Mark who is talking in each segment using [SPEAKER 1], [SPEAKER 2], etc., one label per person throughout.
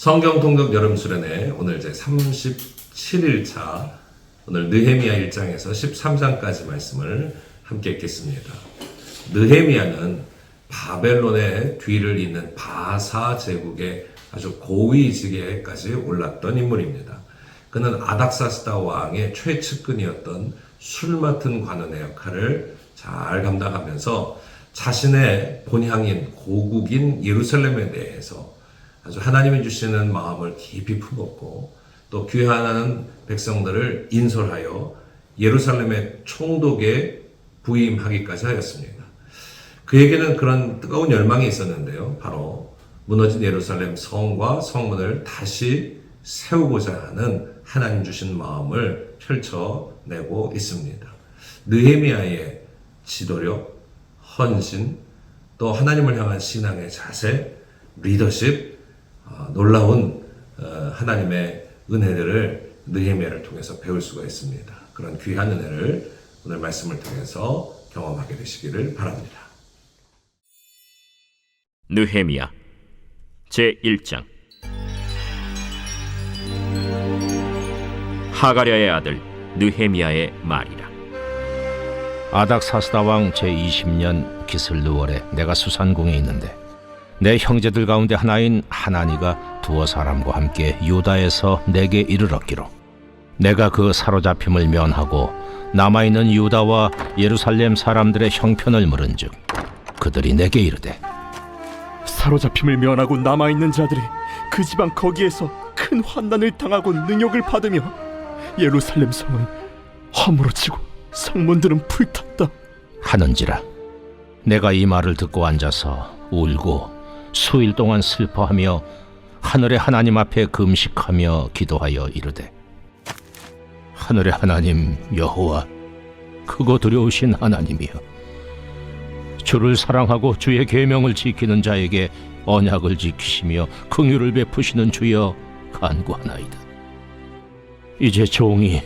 [SPEAKER 1] 성경 통독 여름 수련회 오늘 제 37일차 오늘 느헤미야 1장에서 13장까지 말씀을 함께 읽겠습니다. 느헤미야는 바벨론의 뒤를 잇는 바사 제국의 아주 고위직에까지 올랐던 인물입니다. 그는 아닥사스다 왕의 최측근이었던 술 맡은 관원의 역할을 잘 감당하면서 자신의 본향인 고국인 예루살렘에 대해서 아주 하나님이 주시는 마음을 깊이 품었고 또 귀환하는 백성들을 인솔하여 예루살렘의 총독에 부임하기까지 하였습니다. 그에게는 그런 뜨거운 열망이 있었는데요. 바로 무너진 예루살렘 성과 성문을 다시 세우고자 하는 하나님 주신 마음을 펼쳐내고 있습니다. 느헤미야의 지도력, 헌신, 또 하나님을 향한 신앙의 자세, 리더십, 놀라운 하나님의 은혜들을 느헤미야를 통해서 배울 수가 있습니다. 그런 귀한 은혜를 오늘 말씀을 통해서 경험하게 되시기를 바랍니다.
[SPEAKER 2] 느헤미야 제1장. 하가랴의 아들 느헤미야의 말이라.
[SPEAKER 3] 아닥사스다 왕 제20년 기슬르월에 내가 수산궁에 있는데 내 형제들 가운데 하나인 하나니가 두어 사람과 함께 유다에서 내게 이르렀기로 내가 그 사로잡힘을 면하고 남아있는 유다와 예루살렘 사람들의 형편을 물은즉 그들이 내게 이르되
[SPEAKER 4] 사로잡힘을 면하고 남아있는 자들이 그 지방 거기에서 큰 환난을 당하고 능욕을 받으며 예루살렘 성은 허물어지고 성문들은 불탔다
[SPEAKER 3] 하는지라. 내가 이 말을 듣고 앉아서 울고 수일 동안 슬퍼하며 하늘의 하나님 앞에 금식하며 기도하여 이르되 하늘의 하나님 여호와 크고 두려우신 하나님이여, 주를 사랑하고 주의 계명을 지키는 자에게 언약을 지키시며 긍휼을 베푸시는 주여 간구하나이다. 이제 종이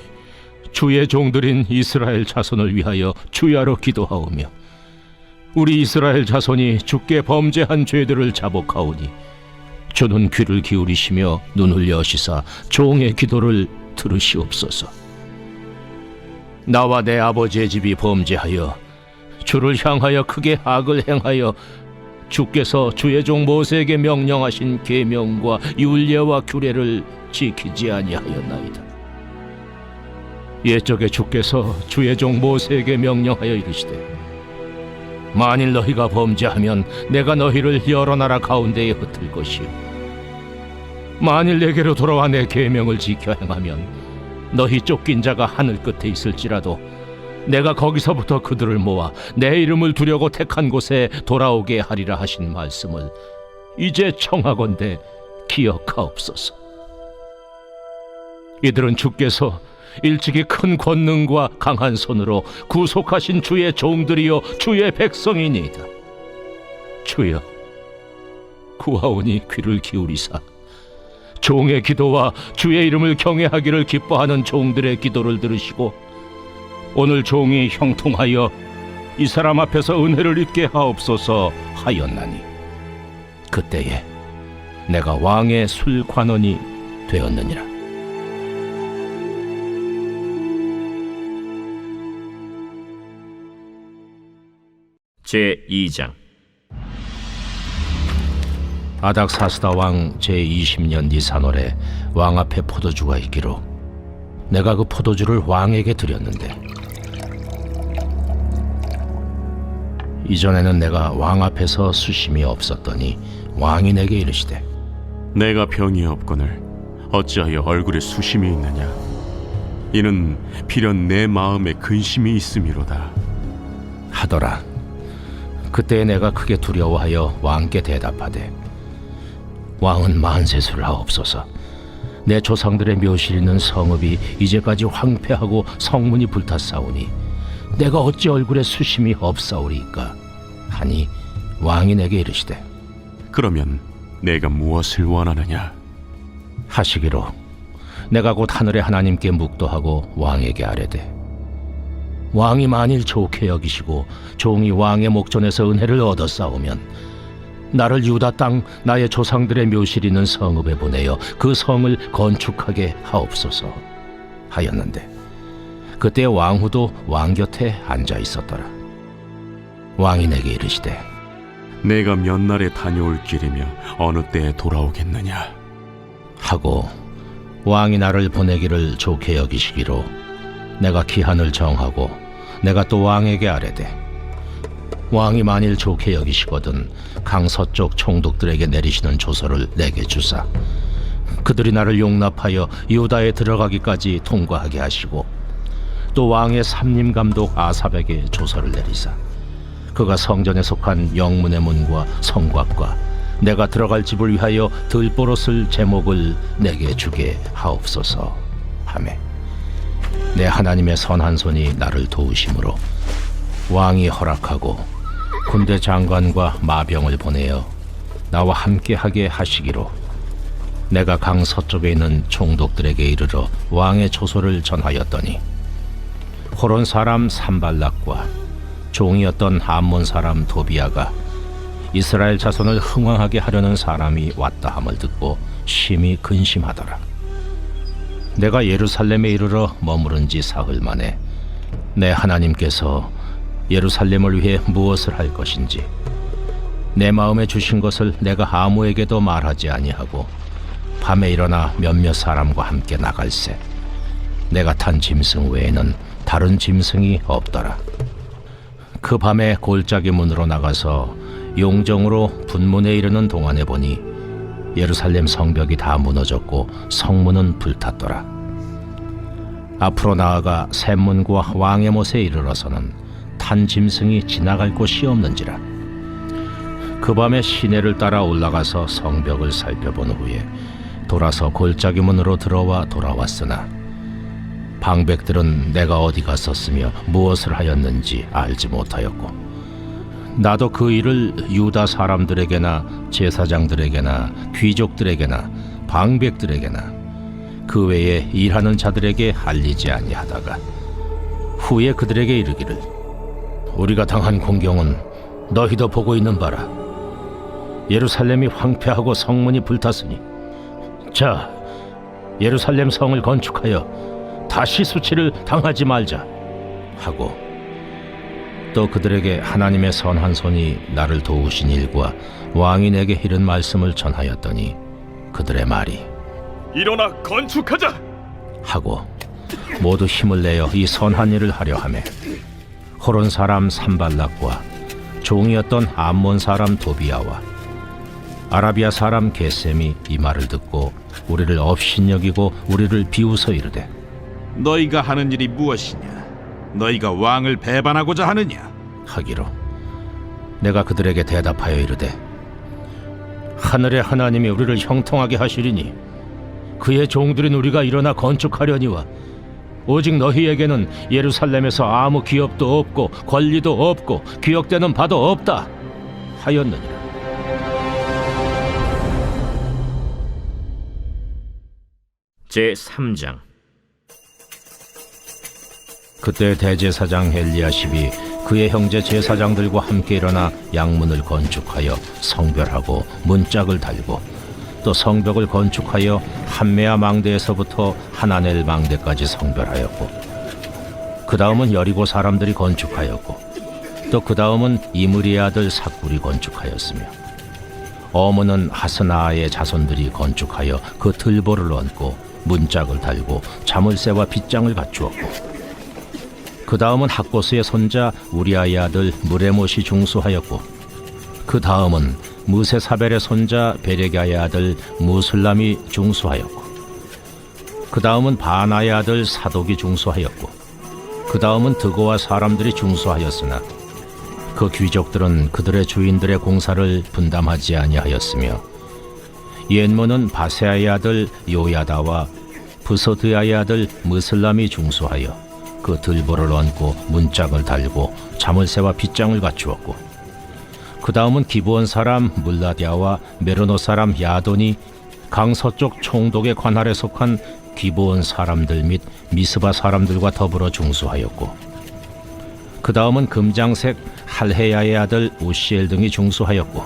[SPEAKER 3] 주의 종들인 이스라엘 자손을 위하여 주야로 기도하오며 우리 이스라엘 자손이 주께 범죄한 죄들을 자복하오니 주는 귀를 기울이시며 눈을 여시사 종의 기도를 들으시옵소서. 나와 내 아버지의 집이 범죄하여 주를 향하여 크게 악을 행하여 주께서 주의 종 모세에게 명령하신 계명과 율례와 규례를 지키지 아니하였나이다. 옛적에 주께서 주의 종 모세에게 명령하여 이르시되 만일 너희가 범죄하면 내가 너희를 여러 나라 가운데에 흩을 것이요 만일 내게로 돌아와 내 계명을 지켜 행하면 너희 쫓긴 자가 하늘 끝에 있을지라도 내가 거기서부터 그들을 모아 내 이름을 두려고 택한 곳에 돌아오게 하리라 하신 말씀을 이제 청하건대 기억하옵소서. 이들은 주께서 일찍이 큰 권능과 강한 손으로 구속하신 주의 종들이요 주의 백성이니이다. 주여 구하오니 귀를 기울이사 종의 기도와 주의 이름을 경외하기를 기뻐하는 종들의 기도를 들으시고 오늘 종이 형통하여 이 사람 앞에서 은혜를 입게 하옵소서 하였나니 그때에 내가 왕의 술관원이 되었느니라.
[SPEAKER 2] 제2장.
[SPEAKER 3] 아닥사스다 왕 제20년 니산월에 왕 앞에 포도주가 있기로 내가 그 포도주를 왕에게 드렸는데 이전에는 내가 왕 앞에서 수심이 없었더니 왕이 내게 이르시되
[SPEAKER 5] 내가 병이 없거늘 어찌하여 얼굴에 수심이 있느냐? 이는 비련 내 마음에 근심이 있음이로다
[SPEAKER 3] 하더라. 그때 내가 크게 두려워하여 왕께 대답하되 왕은 만세수를 하옵소서. 내 조상들의 묘실 있는 성읍이 이제까지 황폐하고 성문이 불탔사오니 내가 어찌 얼굴에 수심이 없사오리이까 하니 왕이 내게 이르시되
[SPEAKER 5] 그러면 내가 무엇을 원하느냐?
[SPEAKER 3] 하시기로 내가 곧 하늘의 하나님께 묵도하고 왕에게 아뢰되 왕이 만일 좋게 여기시고 종이 왕의 목전에서 은혜를 얻었사오면 나를 유다 땅 나의 조상들의 묘실 있는 성읍에 보내어 그 성을 건축하게 하옵소서 하였는데 그때 왕후도 왕 곁에 앉아 있었더라. 왕이 내게 이르시되
[SPEAKER 5] 내가 몇 날에 다녀올 길이며 어느 때에 돌아오겠느냐?
[SPEAKER 3] 하고 왕이 나를 보내기를 좋게 여기시기로 내가 기한을 정하고 내가 또 왕에게 아뢰되 왕이 만일 좋게 여기시거든 강서쪽 총독들에게 내리시는 조서를 내게 주사 그들이 나를 용납하여 유다에 들어가기까지 통과하게 하시고 또 왕의 삼림감독 아삽에게 조서를 내리사 그가 성전에 속한 영문의 문과 성곽과 내가 들어갈 집을 위하여 들보로 쓸 제목을 내게 주게 하옵소서 하매 내 하나님의 선한 손이 나를 도우심으로 왕이 허락하고 군대 장관과 마병을 보내어 나와 함께하게 하시기로 내가 강 서쪽에 있는 총독들에게 이르러 왕의 조소를 전하였더니 호론 사람 산발락과 종이었던 암몬 사람 도비아가 이스라엘 자손을 흥왕하게 하려는 사람이 왔다 함을 듣고 심히 근심하더라. 내가 예루살렘에 이르러 머무른 지 사흘 만에 내 하나님께서 예루살렘을 위해 무엇을 할 것인지 내 마음에 주신 것을 내가 아무에게도 말하지 아니하고 밤에 일어나 몇몇 사람과 함께 나갈새 내가 탄 짐승 외에는 다른 짐승이 없더라. 그 밤에 골짜기 문으로 나가서 용정으로 분문에 이르는 동안에 보니 예루살렘 성벽이 다 무너졌고 성문은 불탔더라. 앞으로 나아가 샘문과 왕의 못에 이르러서는 탄 짐승이 지나갈 곳이 없는지라. 그 밤에 시내를 따라 올라가서 성벽을 살펴본 후에 돌아서 골짜기 문으로 들어와 돌아왔으나 방백들은 내가 어디 갔었으며 무엇을 하였는지 알지 못하였고 나도 그 일을 유다 사람들에게나 제사장들에게나 귀족들에게나 방백들에게나 그 외에 일하는 자들에게 알리지 아니하다가 후에 그들에게 이르기를 우리가 당한 공경은 너희도 보고 있는 바라. 예루살렘이 황폐하고 성문이 불탔으니 자 예루살렘 성을 건축하여 다시 수치를 당하지 말자 하고 또 그들에게 하나님의 선한 손이 나를 도우신 일과 왕이 내게 이른 말씀을 전하였더니 그들의 말이
[SPEAKER 4] 일어나 건축하자
[SPEAKER 3] 하고 모두 힘을 내어 이 선한 일을 하려 하매 호론 사람 산발락과 종이었던 암몬 사람 도비아와 아라비아 사람 게셈이 이 말을 듣고 우리를 업신여기고 우리를 비웃어 이르되
[SPEAKER 6] 너희가 하는 일이 무엇이냐? 너희가 왕을 배반하고자 하느냐?
[SPEAKER 3] 하기로 내가 그들에게 대답하여 이르되 하늘의 하나님이 우리를 형통하게 하시리니 그의 종들인 우리가 일어나 건축하려니와 오직 너희에게는 예루살렘에서 아무 기업도 없고 권리도 없고 기억되는 바도 없다 하였느니라.
[SPEAKER 2] 제3장.
[SPEAKER 3] 그때 대제사장 엘리야십이 그의 형제 제사장들과 함께 일어나 양문을 건축하여 성별하고 문짝을 달고 또 성벽을 건축하여 한메아 망대에서부터 하나넬 망대까지 성별하였고 그 다음은 여리고 사람들이 건축하였고 또 그 다음은 이므리의 아들 삭굴이 건축하였으며 어문은 하스나의 자손들이 건축하여 그 들보를 얹고 문짝을 달고 자물쇠와 빗장을 갖추었고 그 다음은 학고스의 손자 우리아의 아들 무레못이 중수하였고 그 다음은 무세사벨의 손자 베레가의 아들 무슬람이 중수하였고 그 다음은 바나의 아들 사독이 중수하였고 그 다음은 드고와 사람들이 중수하였으나 그 귀족들은 그들의 주인들의 공사를 분담하지 아니하였으며 옛문은 바세아의 아들 요야다와 부소드야의 아들 무슬람이 중수하여 그 들보를 얹고 문짝을 달고 자물쇠와 빗장을 갖추었고 그 다음은 기브온 사람 물라디아와 메르노 사람 야돈이 강서쪽 총독의 관할에 속한 기브온 사람들 및 미스바 사람들과 더불어 중수하였고 그 다음은 금장색 할헤야의 아들 우시엘 등이 중수하였고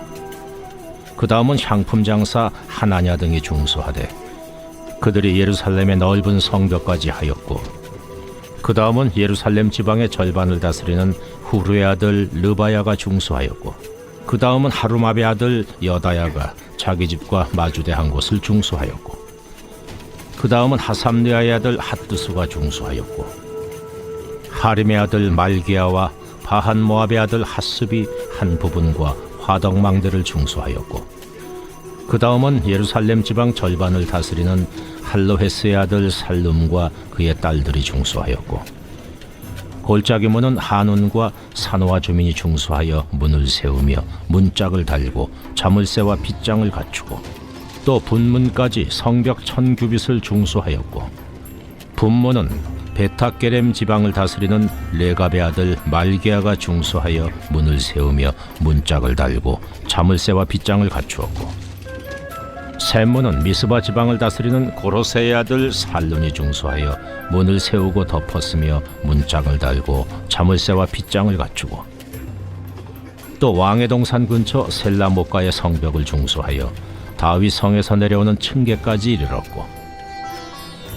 [SPEAKER 3] 그 다음은 향품 장사 하나냐 등이 중수하되 그들이 예루살렘의 넓은 성벽까지 하였고 그 다음은 예루살렘 지방의 절반을 다스리는 후르의 아들 르바야가 중수하였고 그 다음은 하루마베 아들 여다야가 자기 집과 마주대한 곳을 중수하였고 그 다음은 하삼느아의 아들 핫두수가 중수하였고 하림의 아들 말기야와 바한 모압의 아들 핫습이 한 부분과 화덕망대를 중수하였고 그 다음은 예루살렘 지방 절반을 다스리는 할로헤스의 아들 살룸과 그의 딸들이 중수하였고 골짜기 문은 한운과 산호와 주민이 중수하여 문을 세우며 문짝을 달고 자물쇠와 빗장을 갖추고 또 분문까지 성벽 1000규빗을 중수하였고 분문은 베타게렘 지방을 다스리는 레갑의 아들 말기야가 중수하여 문을 세우며 문짝을 달고 자물쇠와 빗장을 갖추었고 샘문은 미스바 지방을 다스리는 고로세의 아들 살룬이 중수하여 문을 세우고 덮었으며 문짝을 달고 자물쇠와 빗장을 갖추고 또 왕의 동산 근처 셀라모가의 성벽을 중수하여 다윗 성에서 내려오는 층계까지 이르렀고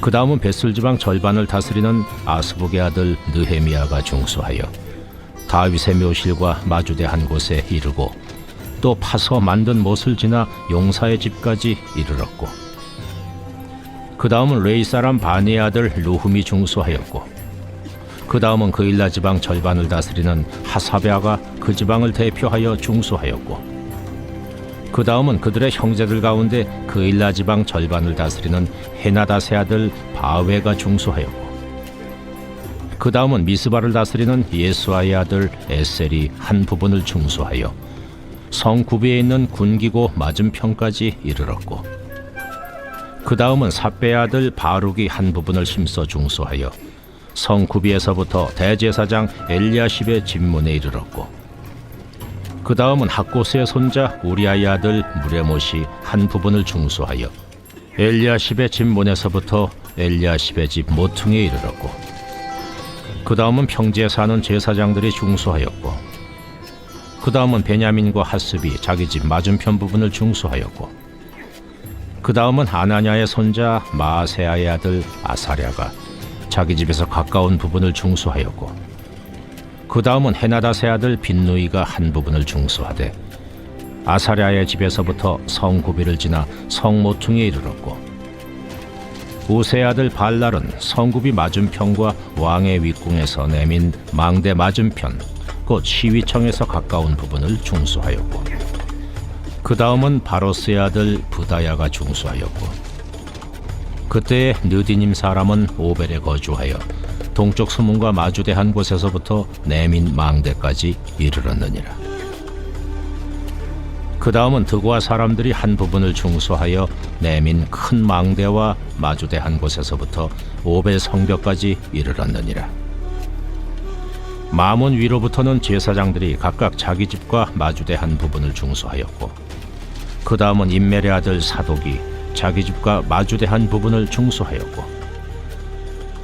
[SPEAKER 3] 그 다음은 벳술 지방 절반을 다스리는 아스북의 아들 느헤미야가 중수하여 다윗의 묘실과 마주대한 곳에 이르고 또 파서 만든 못을 지나 용사의 집까지 이르렀고 그 다음은 레이 사람 바니의 아들 루훔이 중수하였고 그 다음은 그일라 지방 절반을 다스리는 하사베아가 그 지방을 대표하여 중수하였고 그 다음은 그들의 형제들 가운데 그일라 지방 절반을 다스리는 헤나닷의 아들 바웨가 중수하였고 그 다음은 미스바를 다스리는 예수아의 아들 에셀이 한 부분을 중수하여 성 구비에 있는 군기고 맞은편까지 이르렀고 그 다음은 삽배의 아들 바룩이 한 부분을 힘써 중수하여 성 구비에서부터 대제사장 엘리야십의 집문에 이르렀고 그 다음은 학고스의 손자 우리아의 아들 무레못이 한 부분을 중수하여 엘리야십의 집문에서부터 엘리야십의 집 모퉁이에 이르렀고 그 다음은 평지에 사는 제사장들이 중수하였고 그 다음은 베냐민과 핫습이 자기 집 맞은편 부분을 중수하였고 그 다음은 아나냐의 손자 마아세아의 아들 아사랴가 자기 집에서 가까운 부분을 중수하였고 그 다음은 헤나닷의 아들 빈누이가 한 부분을 중수하되 아사랴의 집에서부터 성구비를 지나 성모퉁이에 이르렀고 우세의 아들 발랄은 성구비 맞은편과 왕의 윗궁에서 내민 망대 맞은편 곧 시위청에서 가까운 부분을 중수하였고 그 다음은 바로스의 아들 부다야가 중수하였고 그때의 느디님 사람은 오벨에 거주하여 동쪽 수문과 마주대한 곳에서부터 내민 망대까지 이르렀느니라. 그 다음은 드고아 사람들이 한 부분을 중수하여 내민 큰 망대와 마주대한 곳에서부터 오벨 성벽까지 이르렀느니라. 마문 위로부터는 제사장들이 각각 자기 집과 마주대한 부분을 중수하였고 그 다음은 임멜의 아들 사독이 자기 집과 마주대한 부분을 중수하였고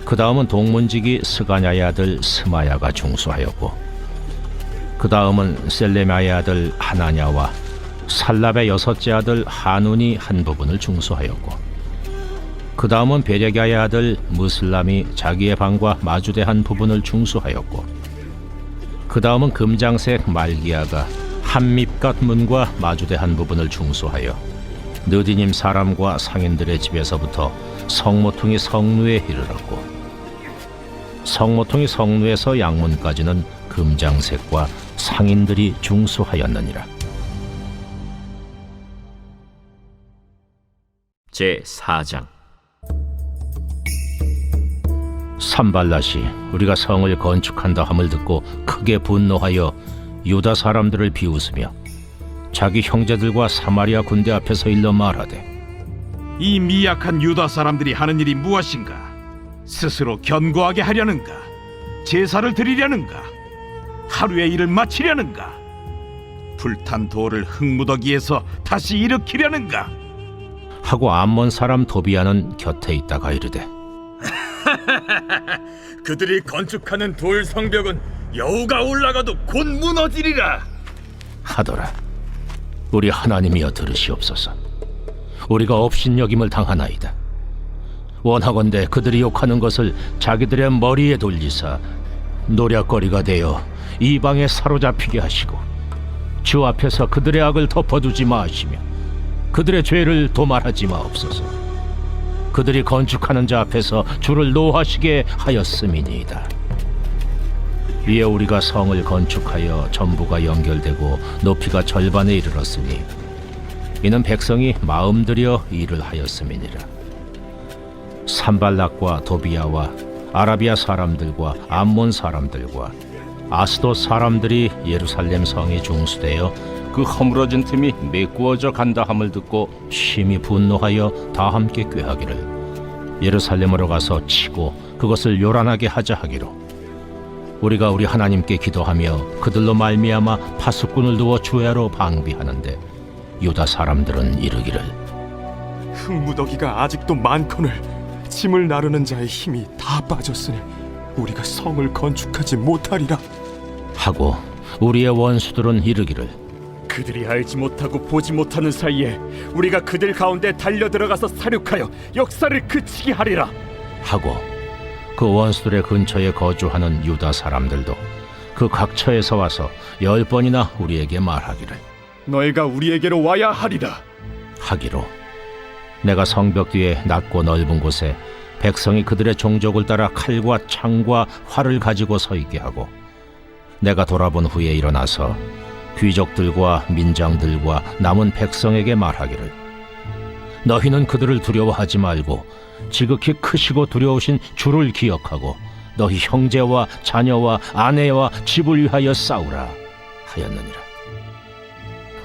[SPEAKER 3] 그 다음은 동문지기 스가냐의 아들 스마야가 중수하였고 그 다음은 셀레마의 아들 하나냐와 살랍의 여섯째 아들 한운이 한 부분을 중수하였고 그 다음은 베레가의 아들 무슬람이 자기의 방과 마주대한 부분을 중수하였고 그 다음은 금장색 말기야가 한밉갓 문과 마주대한 부분을 중수하여 느디님 사람과 상인들의 집에서부터 성모퉁이 성루에 이르렀고 성모퉁이 성루에서 양문까지는 금장색과 상인들이 중수하였느니라.
[SPEAKER 2] 제4장
[SPEAKER 3] 산발랏이 우리가 성을 건축한다 함을 듣고 크게 분노하여 유다 사람들을 비웃으며 자기 형제들과 사마리아 군대 앞에서 일러 말하되
[SPEAKER 6] 이 미약한 유다 사람들이 하는 일이 무엇인가? 스스로 견고하게 하려는가? 제사를 드리려는가? 하루의 일을 마치려는가? 불탄 돌을 흙무더기에서 다시 일으키려는가?
[SPEAKER 3] 하고 암몬 사람 도비아는 곁에 있다가 이르되
[SPEAKER 4] 그들이 건축하는 돌 성벽은 여우가 올라가도 곧 무너지리라.
[SPEAKER 3] 하더라. 우리 하나님이여 들으시옵소서. 우리가 업신여김을 당하나이다. 원하건대 그들이 욕하는 것을 자기들의 머리에 돌리사 노략거리가 되어 이방에 사로잡히게 하시고 주 앞에서 그들의 악을 덮어두지 마시며 그들의 죄를 도말하지 마옵소서. 그들이 건축하는 자 앞에서 주를 노하시게 하였음이니이다. 이에 우리가 성을 건축하여 전부가 연결되고 높이가 절반에 이르렀으니 이는 백성이 마음 들여 일을 하였음이니라. 산발락과 도비야와 아라비아 사람들과 암몬 사람들과 아스돗 사람들이 예루살렘 성에 중수되어 그 허물어진 틈이 메꾸어져 간다 함을 듣고 심히 분노하여 다 함께 꾀하기를 예루살렘으로 가서 치고 그것을 요란하게 하자 하기로 우리가 우리 하나님께 기도하며 그들로 말미암아 파수꾼을 두어 주야로 방비하는데 유다 사람들은 이르기를
[SPEAKER 7] 흙무더기가 아직도 많거늘 짐을 나르는 자의 힘이 다 빠졌으니 우리가 성을 건축하지 못하리라
[SPEAKER 3] 하고 우리의 원수들은 이르기를
[SPEAKER 4] 그들이 알지 못하고 보지 못하는 사이에 우리가 그들 가운데 달려 들어가서 사륙하여 역사를 그치게 하리라.
[SPEAKER 3] 하고 그 원수들의 근처에 거주하는 유다 사람들도 그 각처에서 와서 10번이나 우리에게 말하기를
[SPEAKER 4] 너희가 우리에게로 와야 하리라.
[SPEAKER 3] 하기로 내가 성벽 뒤에 낮고 넓은 곳에 백성이 그들의 종족을 따라 칼과 창과 활을 가지고 서 있게 하고 내가 돌아본 후에 일어나서 귀족들과 민장들과 남은 백성에게 말하기를 너희는 그들을 두려워하지 말고 지극히 크시고 두려우신 주를 기억하고 너희 형제와 자녀와 아내와 집을 위하여 싸우라 하였느니라.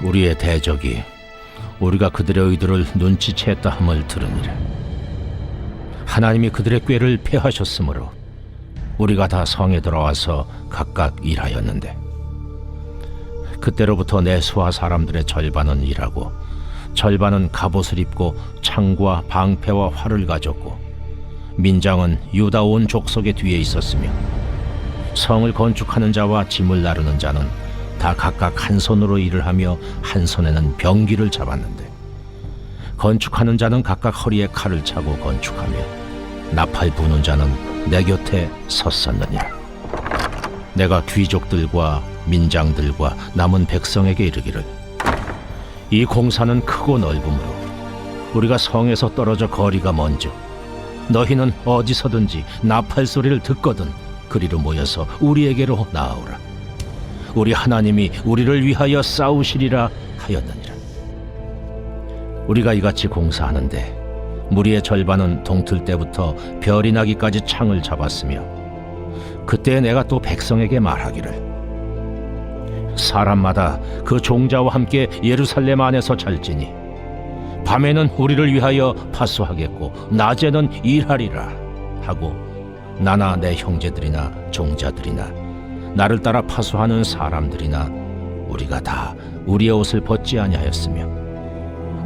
[SPEAKER 3] 우리의 대적이 우리가 그들의 의도를 눈치챘다 함을 들으니라. 하나님이 그들의 꾀를 패하셨으므로 우리가 다 성에 들어와서 각각 일하였는데 그때로부터 내 수하 사람들의 절반은 일하고 절반은 갑옷을 입고 창과 방패와 활을 가졌고 민장은 유다 온 족속의 뒤에 있었으며 성을 건축하는 자와 짐을 나르는 자는 다 각각 한 손으로 일을 하며 한 손에는 병기를 잡았는데 건축하는 자는 각각 허리에 칼을 차고 건축하며 나팔 부는 자는 내 곁에 섰었느니라. 내가 귀족들과 민장들과 남은 백성에게 이르기를 이 공사는 크고 넓으므로 우리가 성에서 떨어져 거리가 먼저 너희는 어디서든지 나팔 소리를 듣거든 그리로 모여서 우리에게로 나아오라. 우리 하나님이 우리를 위하여 싸우시리라 하였느니라. 우리가 이같이 공사하는데 무리의 절반은 동틀 때부터 별이 나기까지 창을 잡았으며 그때 내가 또 백성에게 말하기를 사람마다 그 종자와 함께 예루살렘 안에서 잘지니 밤에는 우리를 위하여 파수하겠고 낮에는 일하리라 하고 나나 내 형제들이나 종자들이나 나를 따라 파수하는 사람들이나 우리가 다 우리의 옷을 벗지 아니하였으며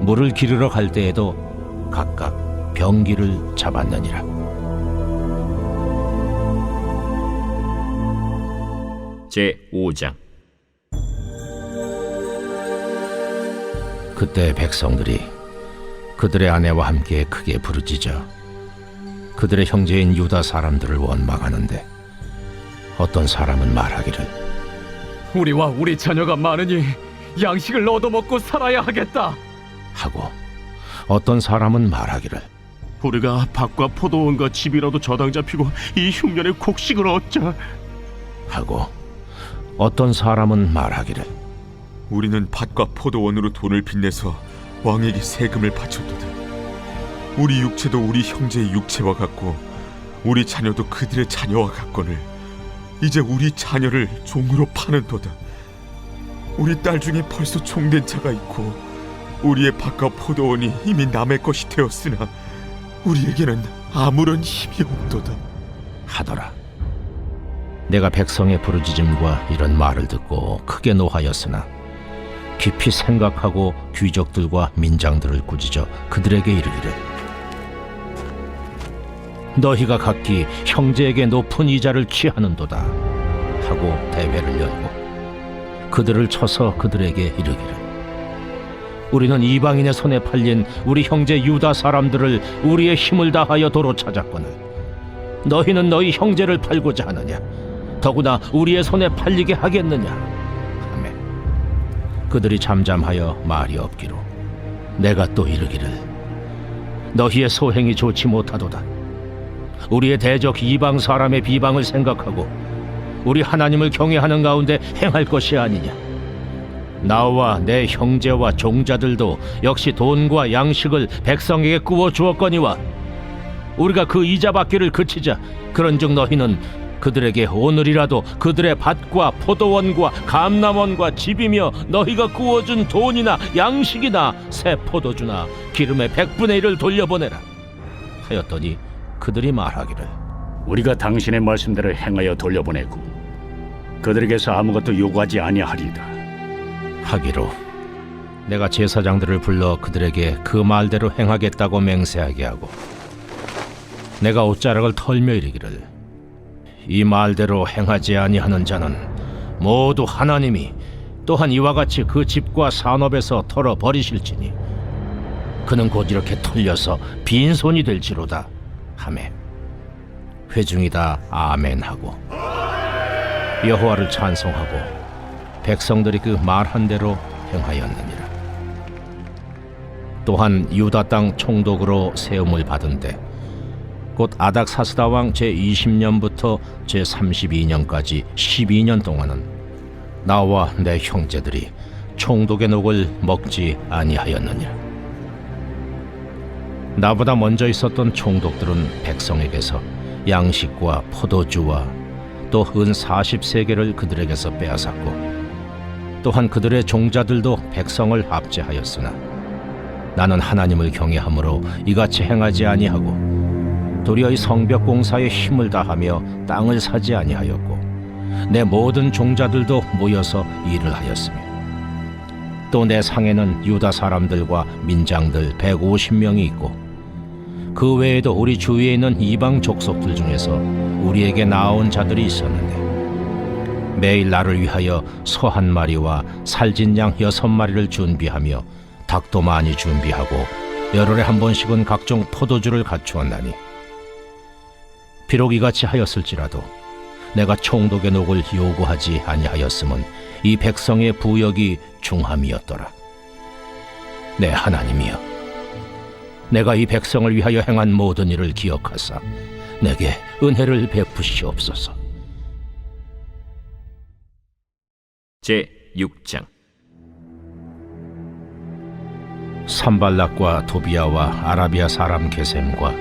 [SPEAKER 3] 물을 기르러 갈 때에도 각각 병기를 잡았느니라.
[SPEAKER 2] 제5장
[SPEAKER 3] 그때 백성들이 그들의 아내와 함께 크게 부르짖어 그들의 형제인 유다 사람들을 원망하는데 어떤 사람은 말하기를
[SPEAKER 4] 우리와 우리 자녀가 많으니 양식을 얻어먹고 살아야 하겠다.
[SPEAKER 3] 하고 어떤 사람은 말하기를
[SPEAKER 5] 우리가 밭과 포도원과 집이라도 저당 잡히고 이 흉년에 곡식을 얻자.
[SPEAKER 3] 하고 어떤 사람은 말하기를
[SPEAKER 7] 우리는 밭과 포도원으로 돈을 빚내서 왕에게 세금을 바쳤도다. 우리 육체도 우리 형제의 육체와 같고 우리 자녀도 그들의 자녀와 같거늘 이제 우리 자녀를 종으로 파는도다. 우리 딸 중에 벌써 종된 자가 있고 우리의 밭과 포도원이 이미 남의 것이 되었으나 우리에게는 아무런 힘이 없도다
[SPEAKER 3] 하더라. 내가 백성의 부르짖음과 이런 말을 듣고 크게 노하였으나 깊이 생각하고 귀족들과 민장들을 꾸짖어 그들에게 이르기를 너희가 각기 형제에게 높은 이자를 취하는도다 하고 대회를 열고 그들을 쳐서 그들에게 이르기를 우리는 이방인의 손에 팔린 우리 형제 유다 사람들을 우리의 힘을 다하여 도로 찾았거늘 너희는 너희 형제를 팔고자 하느냐? 더구나 우리의 손에 팔리게 하겠느냐? 하매 그들이 잠잠하여 말이 없기로 내가 또 이르기를 너희의 소행이 좋지 못하도다. 우리의 대적 이방 사람의 비방을 생각하고 우리 하나님을 경외하는 가운데 행할 것이 아니냐? 나와 내 형제와 종자들도 역시 돈과 양식을 백성에게 꾸어 주었거니와 우리가 그 이자 받기를 그치자. 그런즉 너희는 그들에게 오늘이라도 그들의 밭과 포도원과 감람원과 집이며 너희가 구워준 돈이나 양식이나 새 포도주나 기름의 100분의 1을 돌려보내라 하였더니 그들이 말하기를
[SPEAKER 8] 우리가 당신의 말씀대로 행하여 돌려보내고 그들에게서 아무것도 요구하지 아니하리이다.
[SPEAKER 3] 하기로 내가 제사장들을 불러 그들에게 그 말대로 행하겠다고 맹세하게 하고 내가 옷자락을 털며 이르기를 이 말대로 행하지 아니하는 자는 모두 하나님이 또한 이와 같이 그 집과 산업에서 털어 버리실지니 그는 곧 이렇게 털려서 빈손이 될지로다 하매 회중이 다 아멘하고 여호와를 찬송하고 백성들이 그 말한 대로 행하였느니라. 또한 유다 땅 총독으로 세움을 받은데 곧 아닥사스다 왕 제20년부터 제32년까지 12년 동안은 나와 내 형제들이 총독의 녹을 먹지 아니하였느니라. 나보다 먼저 있었던 총독들은 백성에게서 양식과 포도주와 또 은 40세겔을 그들에게서 빼앗았고 또한 그들의 종자들도 백성을 압제하였으나 나는 하나님을 경외함으로 이같이 행하지 아니하고 도리어 이 성벽 공사에 힘을 다하며 땅을 사지 아니하였고 내 모든 종자들도 모여서 일을 하였으며 또 내 상에는 유다 사람들과 민장들 150명이 있고 그 외에도 우리 주위에 있는 이방 족속들 중에서 우리에게 나온 자들이 있었는데 매일 나를 위하여 소 1마리와 살진 양 6마리를 준비하며 닭도 많이 준비하고 열흘에 한 번씩은 각종 포도주를 갖추었나니 비록 이같이 하였을지라도 내가 총독의 녹을 요구하지 아니하였음은 이 백성의 부역이 중함이었더라. 내 하나님이여, 내가 이 백성을 위하여 행한 모든 일을 기억하사 내게 은혜를 베푸시옵소서.
[SPEAKER 2] 제6장
[SPEAKER 3] 산발락과 도비아와 아라비아 사람 게셈과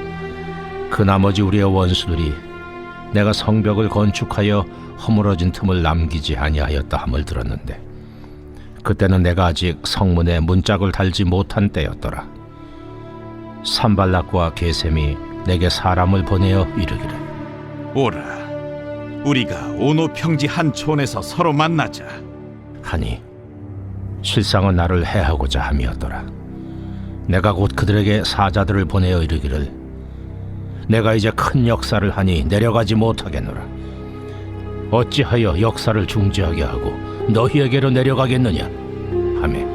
[SPEAKER 3] 그 나머지 우리의 원수들이 내가 성벽을 건축하여 허물어진 틈을 남기지 아니하였다 함을 들었는데 그때는 내가 아직 성문에 문짝을 달지 못한 때였더라. 산발락과 게셈이 내게 사람을 보내어 이르기를
[SPEAKER 6] 오라, 우리가 오노 평지 한 촌에서 서로 만나자.
[SPEAKER 3] 하니 실상은 나를 해하고자 함이었더라. 내가 곧 그들에게 사자들을 보내어 이르기를 내가 이제 큰 역사를 하니 내려가지 못하겠노라. 어찌하여 역사를 중지하게 하고 너희에게로 내려가겠느냐 하매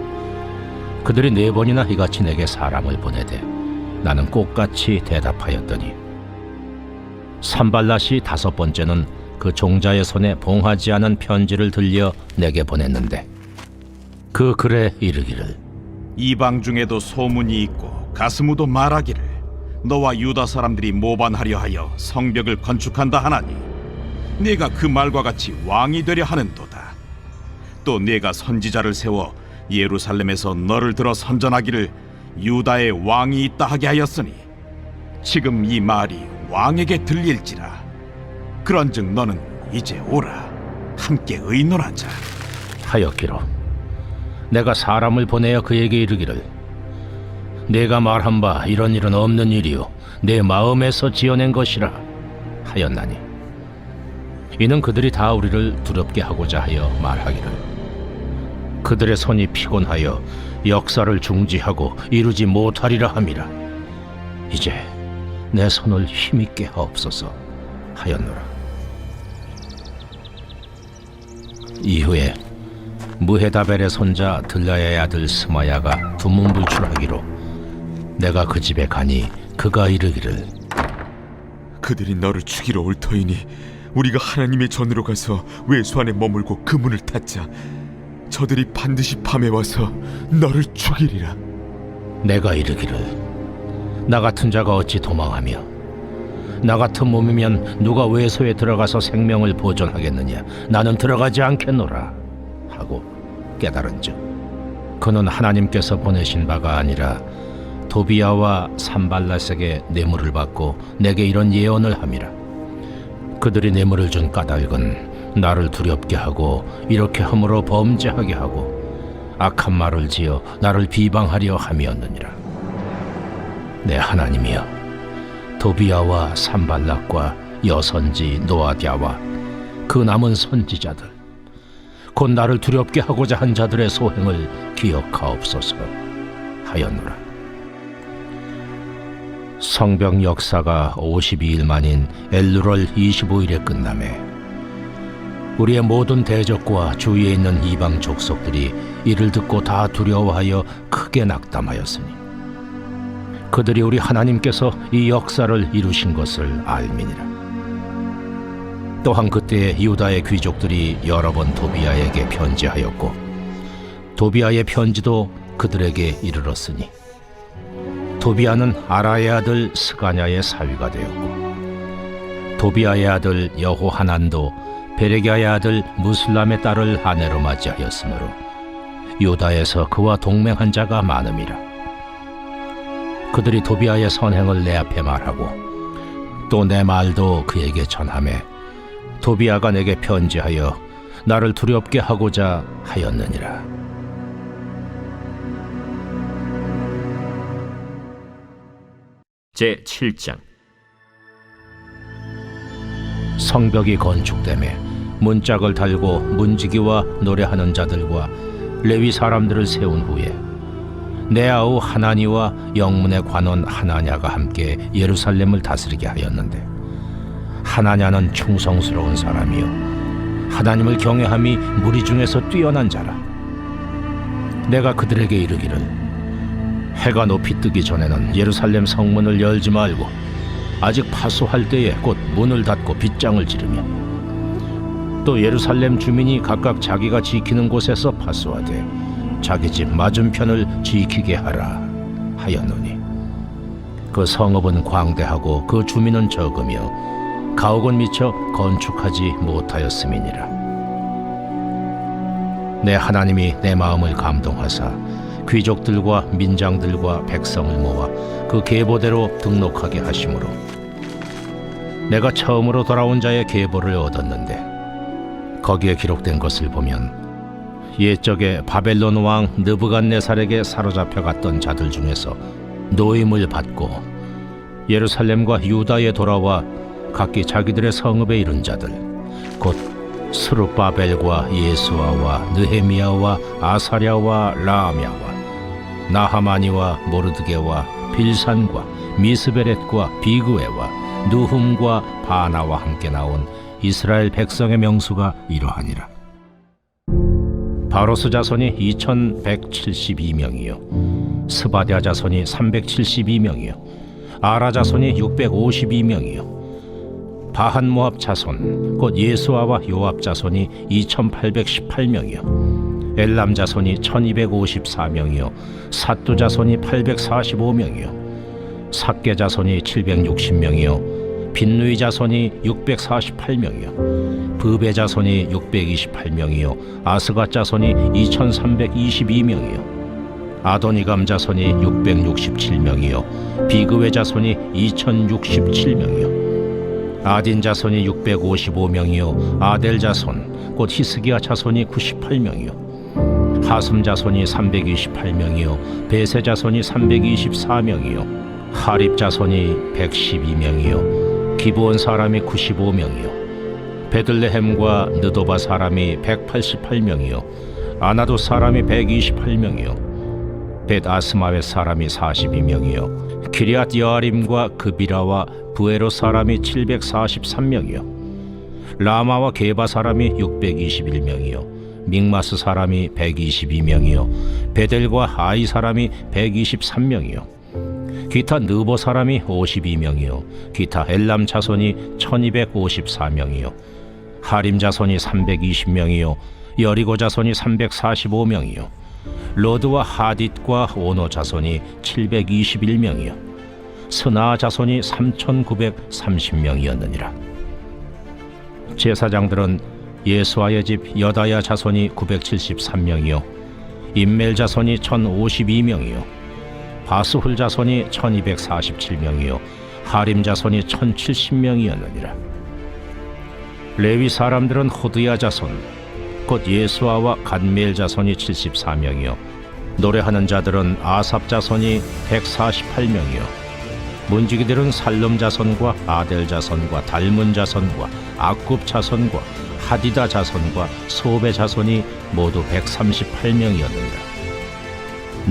[SPEAKER 3] 그들이 4번이나 이같이 내게 사람을 보내되 나는 꽃같이 대답하였더니 산발랏이 5번째는 그 종자의 손에 봉하지 않은 편지를 들려 내게 보냈는데 그 글에 이르기를
[SPEAKER 6] 이방 중에도 소문이 있고 가스무도 말하기를 너와 유다 사람들이 모반하려 하여 성벽을 건축한다 하나니 네가 그 말과 같이 왕이 되려 하는도다. 또 네가 선지자를 세워 예루살렘에서 너를 들어 선전하기를 유다의 왕이 있다 하게 하였으니 지금 이 말이 왕에게 들릴지라. 그런즉 너는 이제 오라, 함께 의논하자
[SPEAKER 3] 하였기로 내가 사람을 보내어 그에게 이르기를 내가 말한 바 이런 일은 없는 일이요 내 마음에서 지어낸 것이라 하였나니 이는 그들이 다 우리를 두렵게 하고자 하여 말하기를 그들의 손이 피곤하여 역사를 중지하고 이루지 못하리라 함이라. 이제 내 손을 힘있게 하옵소서 하였노라. 이후에 무헤다벨의 손자 들라야의 아들 스마야가 두문불출하기로 내가 그 집에 가니 그가 이르기를
[SPEAKER 7] 그들이 너를 죽이러 올 터이니 우리가 하나님의 전으로 가서 외수 안에 머물고 그 문을 닫자. 저들이 반드시 밤에 와서 너를 죽이리라.
[SPEAKER 3] 내가 이르기를 나 같은 자가 어찌 도망하며 나 같은 몸이면 누가 외소에 들어가서 생명을 보존하겠느냐. 나는 들어가지 않겠노라 하고 깨달은즉 그는 하나님께서 보내신 바가 아니라 도비야와 산발랏에게 뇌물을 받고 내게 이런 예언을 함이라. 그들이 뇌물을 준 까닭은 나를 두렵게 하고 이렇게 함으로 범죄하게 하고 악한 말을 지어 나를 비방하려 함이었느니라. 내 하나님이여, 도비야와 산발락과 여선지 노아디아와 그 남은 선지자들 곧 나를 두렵게 하고자 한 자들의 소행을 기억하옵소서 하였노라. 성벽 역사가 52일 만인 엘루럴 25일에 끝나매 우리의 모든 대적과 주위에 있는 이방 족속들이 이를 듣고 다 두려워하여 크게 낙담하였으니 그들이 우리 하나님께서 이 역사를 이루신 것을 알미니라. 또한 그때 유다의 귀족들이 여러 번 도비야에게 편지하였고 도비야의 편지도 그들에게 이르렀으니 도비야는 아라의 아들 스가냐의 사위가 되었고 도비야의 아들 여호하난도 베레기야의 아들 무슬람의 딸을 아내로 맞이하였으므로 유다에서 그와 동맹한 자가 많음이라. 그들이 도비야의 선행을 내 앞에 말하고 또 내 말도 그에게 전하매 도비야가 내게 편지하여 나를 두렵게 하고자 하였느니라.
[SPEAKER 2] 제7장.
[SPEAKER 3] 성벽이 건축되매 문짝을 달고 문지기와 노래하는 자들과 레위 사람들을 세운 후에 내 아우 하나니와 영문의 관원 하나냐가 함께 예루살렘을 다스리게 하였는데 하나냐는 충성스러운 사람이요 하나님을 경외함이 무리 중에서 뛰어난 자라. 내가 그들에게 이르기를 해가 높이 뜨기 전에는 예루살렘 성문을 열지 말고 아직 파수할 때에 곧 문을 닫고 빗장을 지르며 또 예루살렘 주민이 각각 자기가 지키는 곳에서 파수하되 자기 집 맞은편을 지키게 하라 하였노니 그 성읍은 광대하고 그 주민은 적으며 가옥은 미처 건축하지 못하였음이니라. 내 하나님이 내 마음을 감동하사 귀족들과 민장들과 백성을 모아 그 계보대로 등록하게 하심으로 내가 처음으로 돌아온 자의 계보를 얻었는데 거기에 기록된 것을 보면 옛적에 바벨론 왕 느부갓네살에게 사로잡혀 갔던 자들 중에서 노임을 받고 예루살렘과 유다에 돌아와 각기 자기들의 성읍에 이른 자들 곧 스룹바벨과 예수아와 느헤미야와 아사랴와 라암야와 나하마니와 모르드게와 빌산과 미스베렛과 비그웨와 누훔과 바나와 함께 나온 이스라엘 백성의 명수가 이러하니라. 바로스 자손이 2172명이요 스바랴 자손이 372명이요 아라 자손이 652명이요 바한 모압 자손 곧 예수아와 요압 자손이 2818명이요 엘람 자손이 1254명이요 삿두 자손이 845명이요 삭게 자손이 760명이요 빈누이 자손이 648명이요 브베 자손이 628명이요 아스가 자손이 2322명이요 아도니감 자손이 667명이요 비그웨 자손이 2067명이요 아딘 자손이 655명이요 아델 자손 곧 히스기야 자손이 98명이요 하슴 자손이 328명이요 베세 자손이 324명이요 하립 자손이 112명이요 기브온 사람이 95명이요 베들레헴과 느도바 사람이 188명이요 아나도 사람이 128명이요 벳아스마웨 사람이 42명이요 기리앗 여아림과 그비라와 부에로 사람이 743명이요 라마와 게바 사람이 621명이요 믹마스 사람이 122명이요 베델과 아이 사람이 123명이요 기타 느보 사람이 52명이요 기타 엘람 자손이 1254명이요 하림 자손이 320명이요 여리고 자손이 345명이요 로드와 하딧과 오노 자손이 721명이요 스나 자손이 3930명이었느니라. 제사장들은 예수아의 집 여다야 자손이 973명이요 임멜 자손이 1052명이요 바스훌 자손이 1247명이요 하림 자손이 1070명이었느니라. 레위 사람들은 호드야 자손 곧 예수아와 간미엘 자손이 74명이요 노래하는 자들은 아삽 자손이 148명이요 문지기들은 살름 자손과 아델 자손과 달문 자손과 악굽 자손과 하디다 자손과 소베 자손이 모두 138명이었느니라.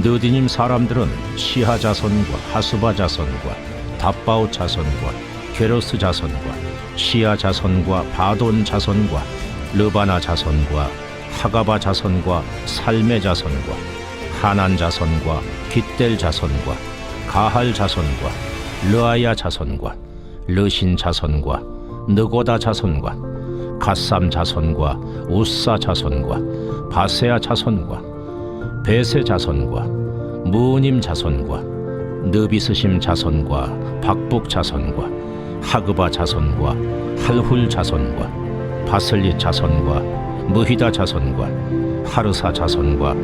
[SPEAKER 3] 느디님 사람들은 시하 자손과 하수바 자손과 답바오 자손과 게로스 자손과 시야 자손과 바돈 자손과 르바나 자손과 하가바 자손과 살메 자손과 하난 자손과 깃델 자손과 가할 자손과 르아야 자손과 르신 자손과 느고다 자손과 갓삼 자손과 우사 자손과 바세아 자손과 베세 자손과 무님 자손과 느비스심 자손과 박북 자손과 하그바 자손과 할훌 자손과 바슬리 자손과 무히다 자손과 하르사 자손과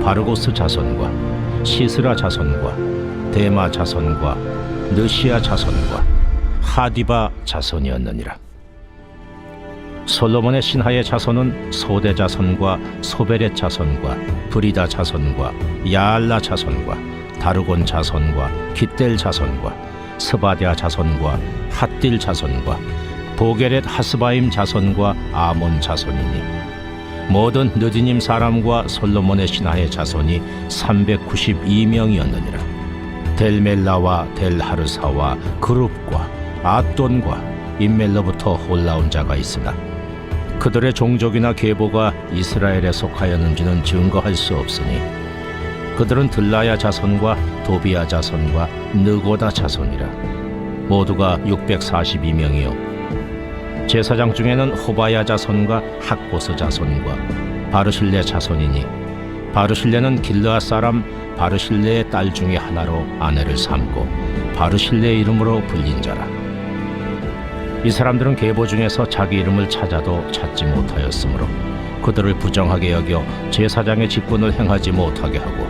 [SPEAKER 3] 바르고스 자손과 시스라 자손과 데마 자손과 느시아 자손과 하디바 자손이었느니라. 솔로몬의 신하의 자손은 소대 자손과 소베렛 자손과 브리다 자손과 야알라 자손과 다르곤 자손과 깃델 자손과 스바디아 자손과 핫딜 자손과 보게렛 하스바임 자손과 아몬 자손이니 모든 느디님 사람과 솔로몬의 신하의 자손이 392명이었느니라. 델멜라와 델하르사와 그룹과 아돈과 임멜로부터 올라온 자가 있으나 그들의 종족이나 계보가 이스라엘에 속하였는지는 증거할 수 없으니 그들은 들라야 자손과 도비야 자손과 느고다 자손이라. 모두가 642명이요 제사장 중에는 호바야 자손과 학보스 자손과 바르실레 자손이니 바르실레는 길르앗 사람 바르실레의 딸 중에 하나로 아내를 삼고 바르실레의 이름으로 불린 자라. 이 사람들은 계보 중에서 자기 이름을 찾아도 찾지 못하였으므로 그들을 부정하게 여겨 제사장의 직분을 행하지 못하게 하고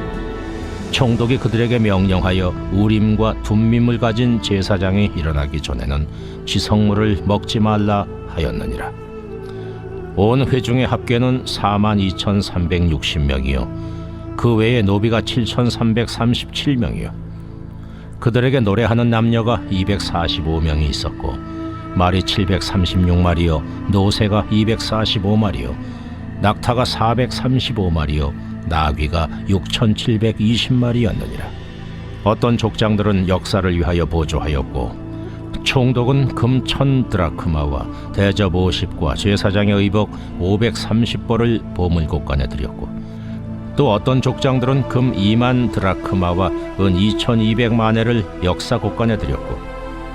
[SPEAKER 3] 총독이 그들에게 명령하여 우림과 둠밈을 가진 제사장이 일어나기 전에는 지성물을 먹지 말라 하였느니라. 온 회중의 합계는 42,360명이요 그 외에 노비가 7,337명이요 그들에게 노래하는 남녀가 245명이 있었고 말이 736마리요 노새가 245마리요 낙타가 435마리요 나귀가 6,720마리였느니라. 어떤 족장들은 역사를 위하여 보조하였고 총독은 금 1,000드라크마와 대접 50과 제사장의 의복 530벌을 보물곳간에 드렸고 또 어떤 족장들은 금 2만 드라크마와 은 2,200만회를 역사곳간에 드렸고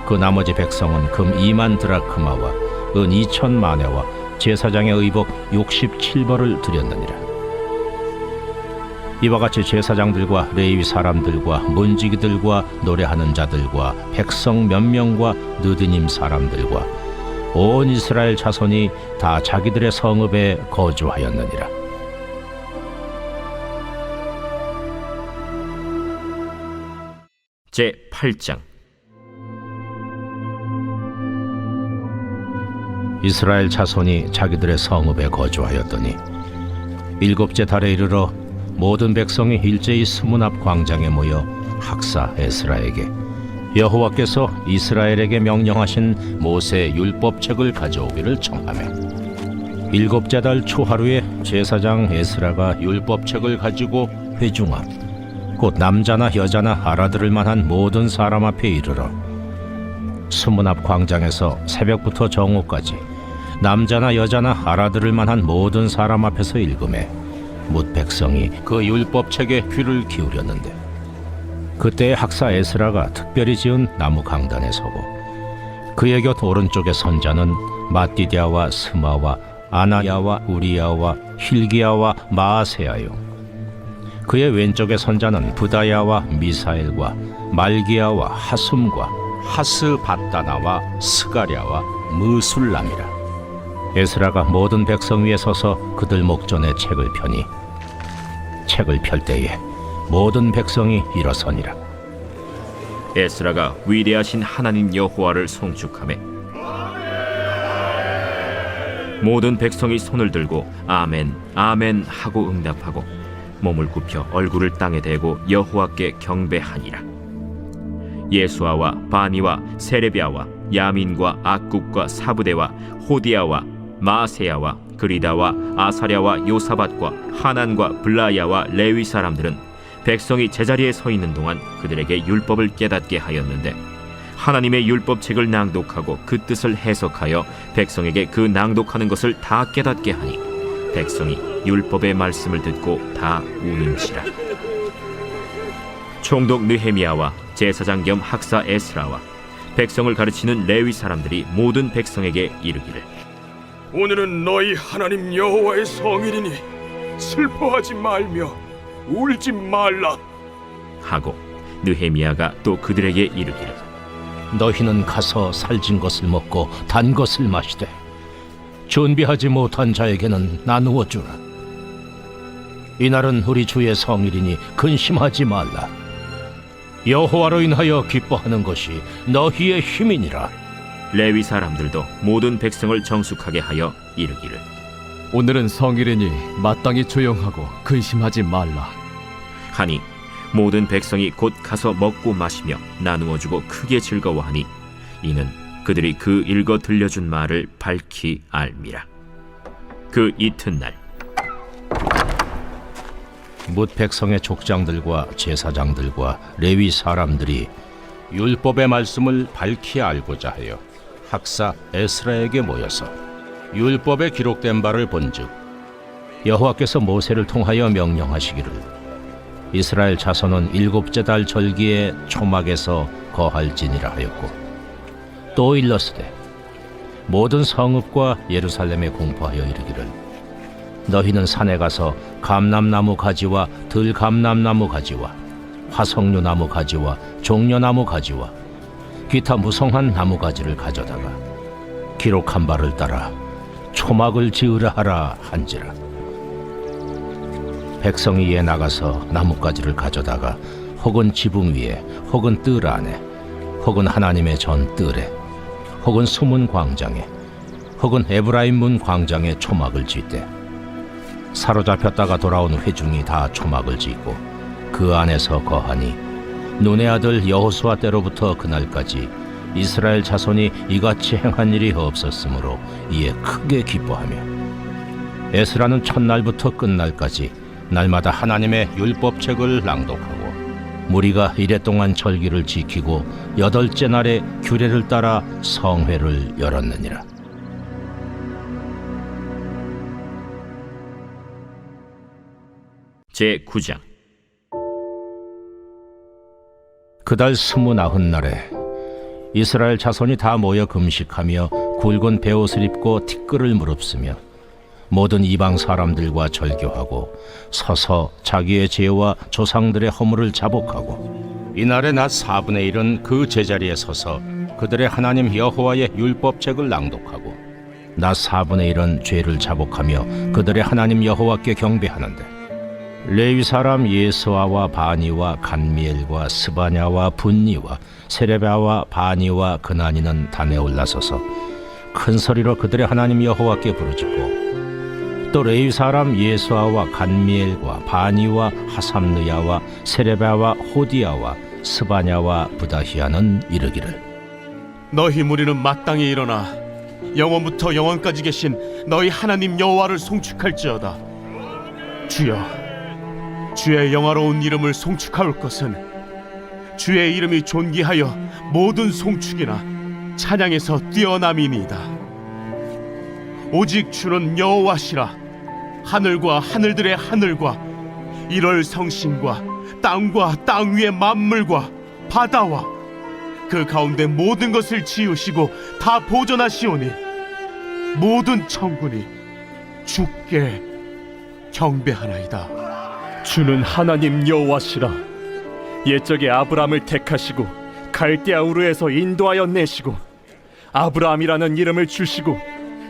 [SPEAKER 3] 그 나머지 백성은 금 2만 드라크마와 은 2,000만회와 제사장의 의복 67벌을 드렸느니라. 이와 같이 제사장들과 레위 사람들과 문지기들과 노래하는 자들과 백성 몇 명과 느드님 사람들과 온 이스라엘 자손이 다 자기들의 성읍에 거주하였느니라.
[SPEAKER 2] 제8장
[SPEAKER 3] 이스라엘 자손이 자기들의 성읍에 거주하였더니 일곱째 달에 이르러 모든 백성이 일제히 스문 앞 광장에 모여 학사 에스라에게 여호와께서 이스라엘에게 명령하신 모세의 율법책을 가져오기를 청하며 일곱째 달 초하루에 제사장 에스라가 율법책을 가지고 회중 앞 곧 남자나 여자나 알아들을 만한 모든 사람 앞에 이르러 스문 앞 광장에서 새벽부터 정오까지 남자나 여자나 알아들을 만한 모든 사람 앞에서 읽음에 뭇 백성이 그 율법책에 귀를 기울였는데, 그때의 학사 에스라가 특별히 지은 나무 강단에 서고 그의 곁 오른쪽에 선자는 마띠디아와 스마와 아나야와 우리야와 힐기야와 마아세야요, 그의 왼쪽에 선자는 부다야와 미사엘과 말기야와 하숨과 하스바다나와 스가랴와 무술람이라. 에스라가 모든 백성 위에 서서 그들 목전에 책을 펴니 책을 펼 때에 모든 백성이 일어서니라.
[SPEAKER 2] 에스라가 위대하신 하나님 여호와를 송축하매 모든 백성이 손을 들고 아멘 아멘 하고 응답하고 몸을 굽혀 얼굴을 땅에 대고 여호와께 경배하니라. 예수아와 바니와 세레비아와 야민과 악굽과 사부대와 호디아와 마세야와 그리다와 아사랴와 요사밧과 하난과 블라야와 레위 사람들은 백성이 제자리에 서 있는 동안 그들에게 율법을 깨닫게 하였는데, 하나님의 율법책을 낭독하고 그 뜻을 해석하여 백성에게 그 낭독하는 것을 다 깨닫게 하니 백성이 율법의 말씀을 듣고 다 우는지라. 총독 느헤미야와 제사장 겸 학사 에스라와 백성을 가르치는 레위 사람들이 모든 백성에게 이르기를,
[SPEAKER 4] 오늘은 너희 하나님 여호와의 성일이니 슬퍼하지 말며 울지 말라
[SPEAKER 2] 하고 느헤미야가 또 그들에게 이르기를,
[SPEAKER 3] 너희는 가서 살진 것을 먹고 단 것을 마시되 준비하지 못한 자에게는 나누어 주라. 이날은 우리 주의 성일이니 근심하지 말라. 여호와로 인하여 기뻐하는 것이 너희의 힘이니라.
[SPEAKER 2] 레위 사람들도 모든 백성을 정숙하게 하여 이르기를,
[SPEAKER 9] 오늘은 성일이니 마땅히 조용하고 근심하지 말라
[SPEAKER 2] 하니 모든 백성이 곧 가서 먹고 마시며 나누어 주고 크게 즐거워하니 이는 그들이 그 읽어 들려준 말을 밝히 알미라. 그 이튿날
[SPEAKER 3] 뭇 백성의 족장들과 제사장들과 레위 사람들이 율법의 말씀을 밝히 알고자 하여 학사 에스라에게 모여서 율법에 기록된 바를 본즉, 여호와께서 모세를 통하여 명령하시기를 이스라엘 자손은 일곱째 달 절기에 초막에서 거할지니라 하였고, 또 일러스되 모든 성읍과 예루살렘에 공포하여 이르기를 너희는 산에 가서 감람나무 가지와 들감람나무 가지와 화석류나무 가지와 종려나무 가지와 기타 무성한 나무 가지를 가져다가 기록한 바를 따라 초막을 지으라 하라 한지라. 백성이 이에 나가서 나뭇가지를 가져다가 혹은 지붕 위에 혹은 뜰 안에 혹은 하나님의 전 뜰에 혹은 수문 광장에 혹은 에브라임 문 광장에 초막을 짓되, 사로잡혔다가 돌아온 회중이 다 초막을 짓고 그 안에서 거하니 눈의 아들 여호수아 때로부터 그날까지 이스라엘 자손이 이같이 행한 일이 없었으므로 이에 크게 기뻐하며, 에스라는 첫날부터 끝날까지 날마다 하나님의 율법책을 낭독하고 무리가 이랫동안 절기를 지키고 여덟째 날에 규례를 따라 성회를 열었느니라.
[SPEAKER 2] 제9장.
[SPEAKER 3] 그달 29날에 이스라엘 자손이 다 모여 금식하며 굵은 베옷을 입고 티끌을 무릅쓰며 모든 이방 사람들과 절교하고 서서 자기의 죄와 조상들의 허물을 자복하고, 이날의 낮 4분의 1은 그 제자리에 서서 그들의 하나님 여호와의 율법책을 낭독하고 낮 4분의 1은 죄를 자복하며 그들의 하나님 여호와께 경배하는데, 레위 사람 예수아와 바니와 간미엘과 스바냐와 분니와 세레바와 바니와 그나니는 단에 올라서서 큰 소리로 그들의 하나님 여호와께 부르짖고, 또 레위 사람 예수아와 간미엘과 바니와 하삼느야와 세레바와 호디아와 스바냐와 부다히아는 이르기를,
[SPEAKER 5] 너희 무리는 마땅히 일어나 영원부터 영원까지 계신 너희 하나님 여호와를 송축할지어다. 주여, 주의 영화로운 이름을 송축할 것은 주의 이름이 존귀하여 모든 송축이나 찬양에서 뛰어남이니이다.
[SPEAKER 4] 오직 주는 여호와시라. 하늘과 하늘들의 하늘과 일월 성신과 땅과 땅 위의 만물과 바다와 그 가운데 모든 것을 지으시고 다 보존하시오니 모든 천군이 주께 경배하나이다. 주는 하나님 여호와시라. 옛적에 아브라함을 택하시고 갈대아 우르에서 인도하여 내시고 아브라함이라는 이름을 주시고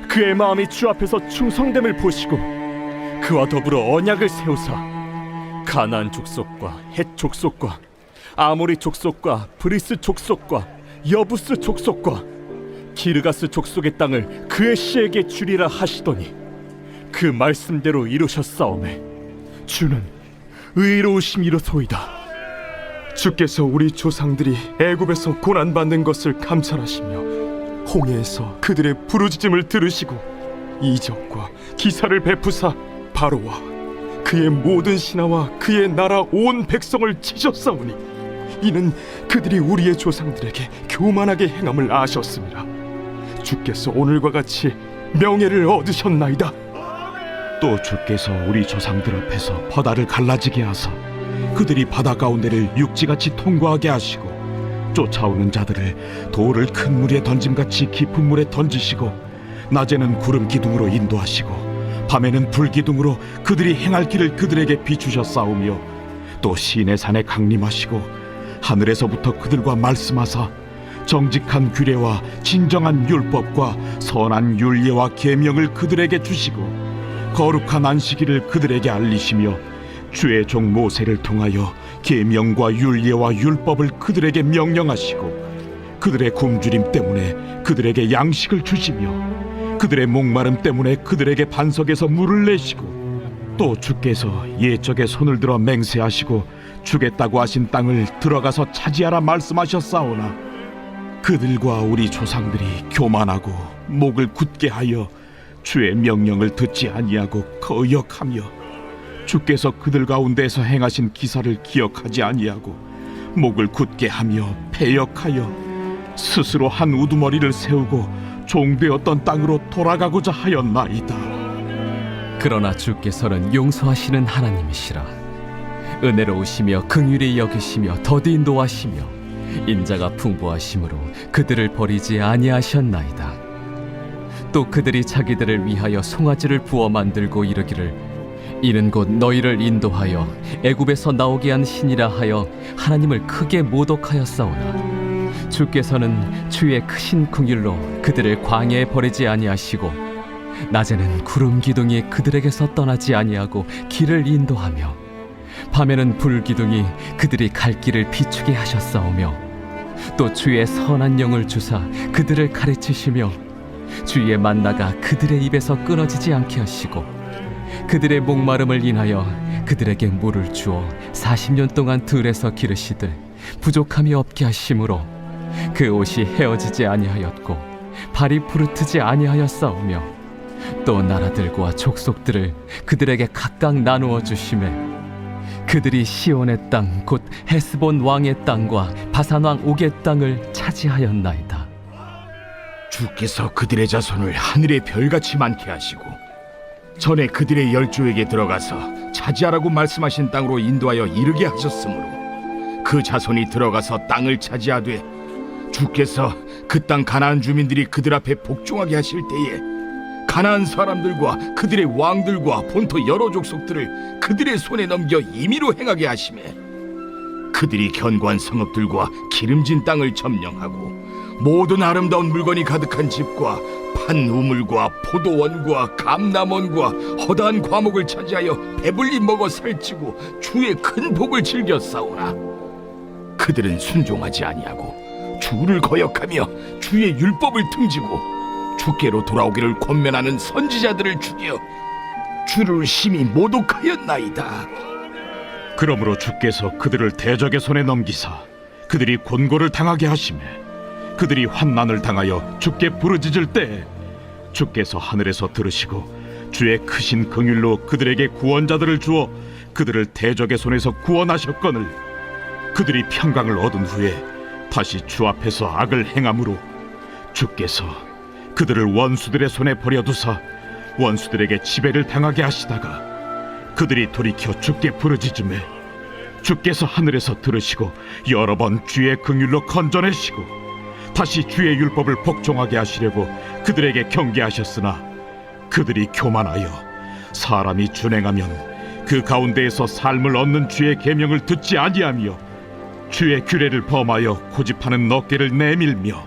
[SPEAKER 4] 그의 마음이 주 앞에서 충성됨을 보시고 그와 더불어 언약을 세우사 가나안 족속과 헷 족속과 아모리 족속과 브리스 족속과 여부스 족속과 기르가스 족속의 땅을 그의 씨에게 주리라 하시더니 그 말씀대로 이루셨사오매 주는 의로우심이로소이다. 주께서 우리 조상들이 애굽에서 고난받는 것을 감찰하시며 홍해에서 그들의 부르짖음을 들으시고 이적과 기사를 베푸사 바로와 그의 모든 신하와 그의 나라 온 백성을 치셨사오니 이는 그들이 우리의 조상들에게 교만하게 행함을 아셨습니다. 주께서 오늘과 같이 명예를 얻으셨나이다.
[SPEAKER 6] 또 주께서 우리 조상들 앞에서 바다를 갈라지게 하사 그들이 바다 가운데를 육지같이 통과하게 하시고 쫓아오는 자들을 돌을 큰 물에 던짐같이 깊은 물에 던지시고 낮에는 구름 기둥으로 인도하시고 밤에는 불 기둥으로 그들이 행할 길을 그들에게 비추셨사오며 또 시내산에 강림하시고 하늘에서부터 그들과 말씀하사 정직한 규례와 진정한 율법과 선한 율례와 계명을 그들에게 주시고 거룩한 안식일을 그들에게 알리시며 주의 종 모세를 통하여 계명과 율례와 율법을 그들에게 명령하시고 그들의 굶주림 때문에 그들에게 양식을 주시며 그들의 목마름 때문에 그들에게 반석에서 물을 내시고 또 주께서 옛적에 손을 들어 맹세하시고 주겠다고 하신 땅을 들어가서 차지하라 말씀하셨사오나 그들과 우리 조상들이 교만하고 목을 굳게 하여 주의 명령을 듣지 아니하고 거역하며 주께서 그들 가운데서 행하신 기사를 기억하지 아니하고 목을 굳게 하며 패역하여 스스로 한 우두머리를 세우고 종되었던 땅으로 돌아가고자 하였나이다.
[SPEAKER 9] 그러나 주께서는 용서하시는 하나님이시라. 은혜로우시며 긍휼히 여기시며 더디 인도하시며 인자가 풍부하심으로 그들을 버리지 아니하셨나이다. 또 그들이 자기들을 위하여 송아지를 부어 만들고 이르기를 이는 곧 너희를 인도하여 애굽에서 나오게 한 신이라 하여 하나님을 크게 모독하였사오나 주께서는 주의 크신 긍휼로 그들을 광야에 버리지 아니하시고 낮에는 구름 기둥이 그들에게서 떠나지 아니하고 길을 인도하며 밤에는 불 기둥이 그들이 갈 길을 비추게 하셨사오며 또 주의 선한 영을 주사 그들을 가르치시며 주의 만나가 그들의 입에서 끊어지지 않게 하시고 그들의 목마름을 인하여 그들에게 물을 주어 40년 동안 들에서 기르시되 부족함이 없게 하심으로 그 옷이 헤어지지 아니하였고 발이 부르트지 아니하였사오며 또 나라들과 족속들을 그들에게 각각 나누어 주시매 그들이 시온의 땅 곧 헤스본 왕의 땅과 바산 왕 옥의 땅을 차지하였나이다.
[SPEAKER 4] 주께서 그들의 자손을 하늘의 별같이 많게 하시고 전에 그들의 열조에게 들어가서 차지하라고 말씀하신 땅으로 인도하여 이르게 하셨으므로 그 자손이 들어가서 땅을 차지하되 주께서 그 땅 가나안 주민들이 그들 앞에 복종하게 하실 때에 가나안 사람들과 그들의 왕들과 본토 여러 족속들을 그들의 손에 넘겨 임의로 행하게 하시매 그들이 견고한 성읍들과 기름진 땅을 점령하고 모든 아름다운 물건이 가득한 집과 판 우물과 포도원과 감람원과 허다한 과목을 차지하여 배불리 먹어 살찌고 주의 큰 복을 즐겨 싸우나 그들은 순종하지 아니하고 주를 거역하며 주의 율법을 등지고 주께로 돌아오기를 권면하는 선지자들을 죽여 주를 심히 모독하였나이다.
[SPEAKER 6] 그러므로 주께서 그들을 대적의 손에 넘기사 그들이 곤고를 당하게 하시매 그들이 환난을 당하여 주께 부르짖을 때 주께서 하늘에서 들으시고 주의 크신 긍휼로 그들에게 구원자들을 주어 그들을 대적의 손에서 구원하셨거늘 그들이 평강을 얻은 후에 다시 주 앞에서 악을 행함으로 주께서 그들을 원수들의 손에 버려두사 원수들에게 지배를 당하게 하시다가 그들이 돌이켜 주께 부르짖음에 주께서 하늘에서 들으시고 여러 번 주의 긍휼로 건져내시고 다시 주의 율법을 복종하게 하시려고 그들에게 경계하셨으나 그들이 교만하여 사람이 준행하면 그 가운데에서 삶을 얻는 주의 계명을 듣지 아니하며 주의 규례를 범하여 고집하는 어깨를 내밀며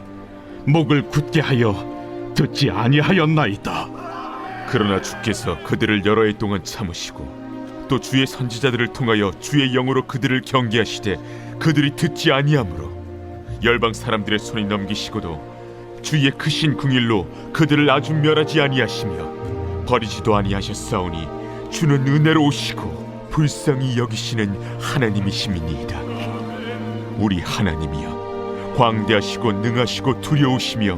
[SPEAKER 6] 목을 굳게 하여 듣지 아니하였나이다.
[SPEAKER 7] 그러나 주께서 그들을 여러 해 동안 참으시고 또 주의 선지자들을 통하여 주의 영으로 그들을 경계하시되 그들이 듣지 아니하므로 열방 사람들의 손에 넘기시고도 주의 크신 긍휼로 그들을 아주 멸하지 아니하시며 버리지도 아니하셨사오니 주는 은혜로우시고 불쌍히 여기시는 하나님이시니이다. 우리 하나님이여, 광대하시고 능하시고 두려우시며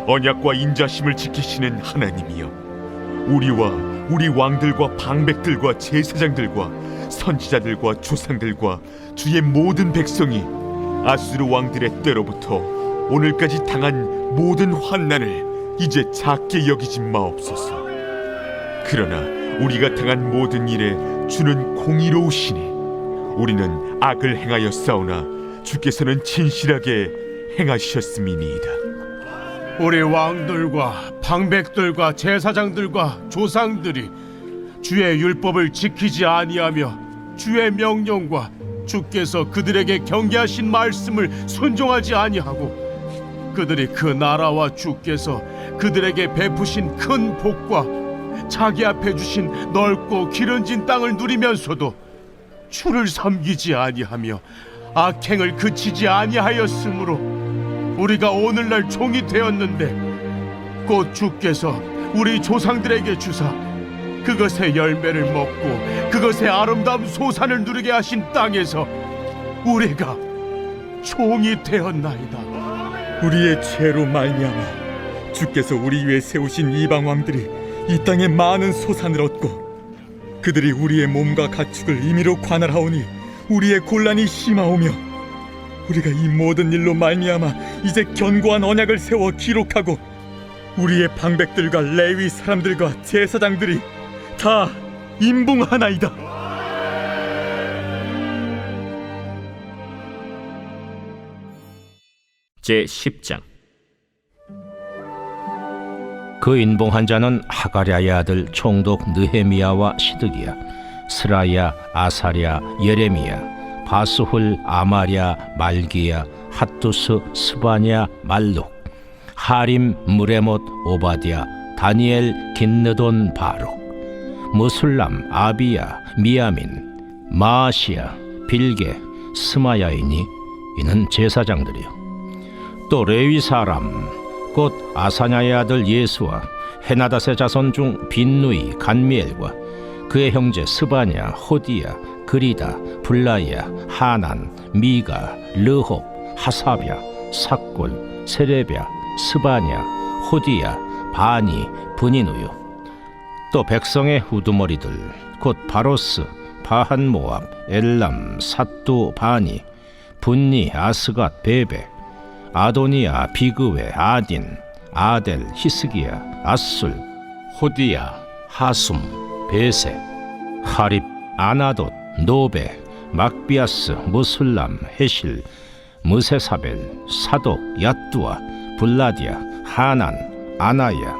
[SPEAKER 7] 언약과 인자심을 지키시는 하나님이여, 우리와 우리 왕들과 방백들과 제사장들과 선지자들과 조상들과 주의 모든 백성이 아수르 왕들의 때로부터 오늘까지 당한 모든 환난을 이제 작게 여기지 마옵소서. 그러나 우리가 당한 모든 일에 주는 공의로우시니 우리는 악을 행하여 싸우나 주께서는 진실하게 행하셨음이니이다.
[SPEAKER 10] 우리 왕들과 방백들과 제사장들과 조상들이 주의 율법을 지키지 아니하며 주의 명령과 주께서 그들에게 경계하신 말씀을 순종하지 아니하고 그들이 그 나라와 주께서 그들에게 베푸신 큰 복과 자기 앞에 주신 넓고 기름진 땅을 누리면서도 주를 섬기지 아니하며 악행을 그치지 아니하였으므로 우리가 오늘날 종이 되었는데 곧 주께서 우리 조상들에게 주사 그것의 열매를 먹고 그것의 아름다운 소산을 누리게 하신 땅에서 우리가 종이 되었나이다.
[SPEAKER 11] 우리의 죄로 말미암아 주께서 우리 위에 세우신 이방 왕들이 이 땅에 많은 소산을 얻고 그들이 우리의 몸과 가축을 임의로 관할하오니 우리의 곤란이 심하오며 우리가 이 모든 일로 말미암아 이제 견고한 언약을 세워 기록하고 우리의 방백들과 레위 사람들과 제사장들이 다 임봉하나이다.
[SPEAKER 2] 제10장.
[SPEAKER 3] 그 인봉한 자는 하가랴의 아들 총독 느헤미야와 시드기야, 스라야, 아사랴, 예레미야, 바스훌, 아마랴, 말기야, 핫두스, 스바냐, 말룩, 하림, 무레못, 오바디야, 다니엘, 긴느돈, 바룩, 무술람, 아비야, 미야민, 마아시야, 빌게, 스마야이니 이는 제사장들이요. 또 레위 사람 곧 아사냐의 아들 예수와 헤나닷의 자손 중 빈누이, 간미엘과 그의 형제 스바냐, 호디야, 그리다, 블라야, 하난, 미가, 르홉, 하사랴, 삭골, 세레랴, 스바냐, 호디야, 바니, 브니누요. 또 백성의 우두머리들 곧 바로스, 바한모압, 엘람, 삿두, 바니, 분니, 아스갓, 베베, 아도니아, 비그웨, 아딘, 아델, 히스기야, 아술, 호디야, 하숨, 베세, 하립, 아나돗, 노베, 막비아스, 무술람, 헤실, 무세사벨, 사독, 야뚜아, 블라디아, 하난, 아나야,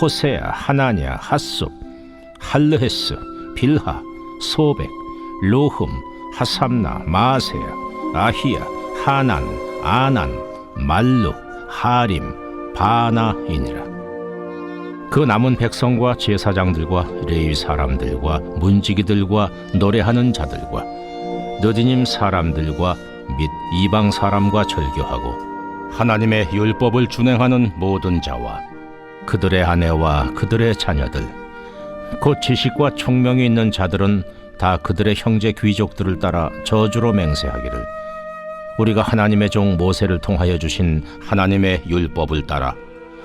[SPEAKER 3] 호세야, 하나냐, 핫숲, 할르헤스, 빌하, 소백, 로흠, 하삼나, 마아세야, 아히야, 하난, 아난, 말룩, 하림, 바나이니라. 그 남은 백성과 제사장들과 레위 사람들과 문지기들과 노래하는 자들과 느디님 사람들과 및 이방 사람과 절교하고 하나님의 율법을 준행하는 모든 자와 그들의 아내와 그들의 자녀들 곧 지식과 총명이 있는 자들은 다 그들의 형제 귀족들을 따라 저주로 맹세하기를 우리가 하나님의 종 모세를 통하여 주신 하나님의 율법을 따라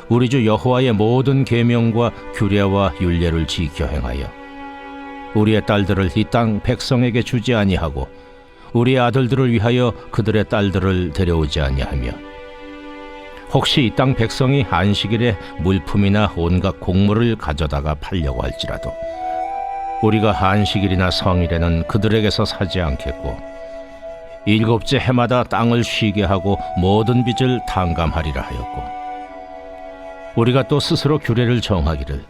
[SPEAKER 3] 우리 주 여호와의 모든 계명과 규례와 율례를 지켜 행하여 우리의 딸들을 이 땅 백성에게 주지 아니하고 우리의 아들들을 위하여 그들의 딸들을 데려오지 아니하며 혹시 이 땅 백성이 안식일에 물품이나 온갖 곡물을 가져다가 팔려고 할지라도 우리가 안식일이나 성일에는 그들에게서 사지 않겠고 일곱째 해마다 땅을 쉬게 하고 모든 빚을 탕감하리라 하였고, 우리가 또 스스로 규례를 정하기를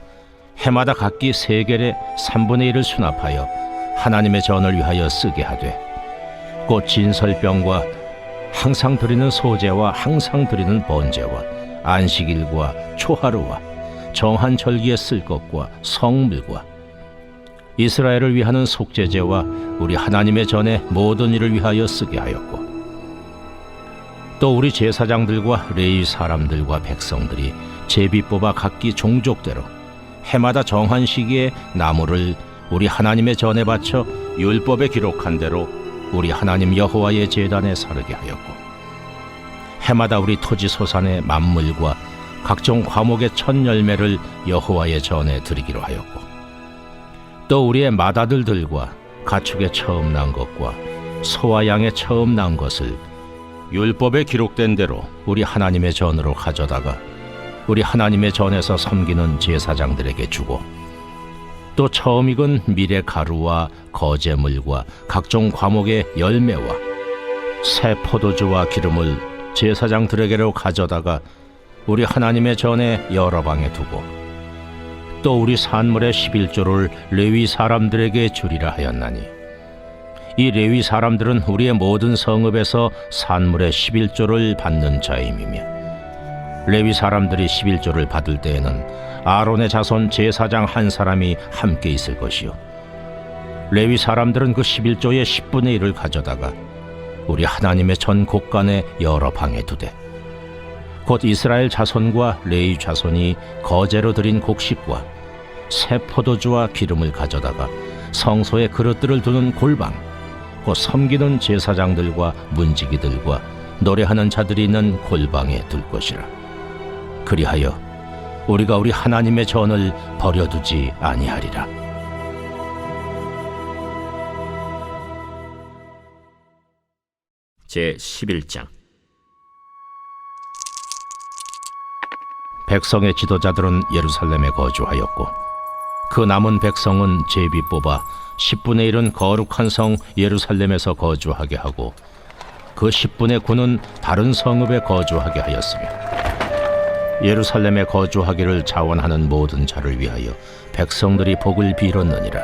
[SPEAKER 3] 해마다 각기 세겔의 3분의 1을 수납하여 하나님의 전을 위하여 쓰게 하되, 곧 진설병과 항상 드리는 소제와 항상 드리는 번제와 안식일과 초하루와 정한 절기에 쓸 것과 성물과 이스라엘을 위하는 속죄제와 우리 하나님의 전의 모든 일을 위하여 쓰게 하였고, 또 우리 제사장들과 레위 사람들과 백성들이 제비 뽑아 각기 종족대로 해마다 정한 시기에 나무를 우리 하나님의 전에 바쳐 율법에 기록한 대로 우리 하나님 여호와의 제단에 사르게 하였고, 해마다 우리 토지 소산의 만물과 각종 과목의 첫 열매를 여호와의 전에 드리기로 하였고, 또 우리의 맏아들들과 가축의 처음 난 것과 소와 양의 처음 난 것을 율법에 기록된 대로 우리 하나님의 전으로 가져다가 우리 하나님의 전에서 섬기는 제사장들에게 주고, 또 처음 익은 밀의 가루와 거제물과 각종 과목의 열매와 새 포도주와 기름을 제사장들에게로 가져다가 우리 하나님의 전에 여러 방에 두고, 또 우리 산물의 11조를 레위 사람들에게 주리라 하였나니, 이 레위 사람들은 우리의 모든 성읍에서 산물의 11조를 받는 자임이며, 레위 사람들이 11조를 받을 때에는 아론의 자손 제사장 한 사람이 함께 있을 것이요, 레위 사람들은 그 11조의 10분의 1을 가져다가 우리 하나님의 전 곳간에 여러 방에 두되, 곧 이스라엘 자손과 레위 자손이 거제로 드린 곡식과 새 포도주와 기름을 가져다가 성소에 그릇들을 두는 골방, 곧 섬기는 제사장들과 문지기들과 노래하는 자들이 있는 골방에 둘 것이라. 그리하여 우리가 우리 하나님의 전을 버려두지 아니하리라.
[SPEAKER 2] 제 11장.
[SPEAKER 3] 백성의 지도자들은 예루살렘에 거주하였고, 그 남은 백성은 제비 뽑아 10분의 1은 거룩한 성 예루살렘에서 거주하게 하고, 그 10분의 9는 다른 성읍에 거주하게 하였으며, 예루살렘에 거주하기를 자원하는 모든 자를 위하여 백성들이 복을 빌었느니라.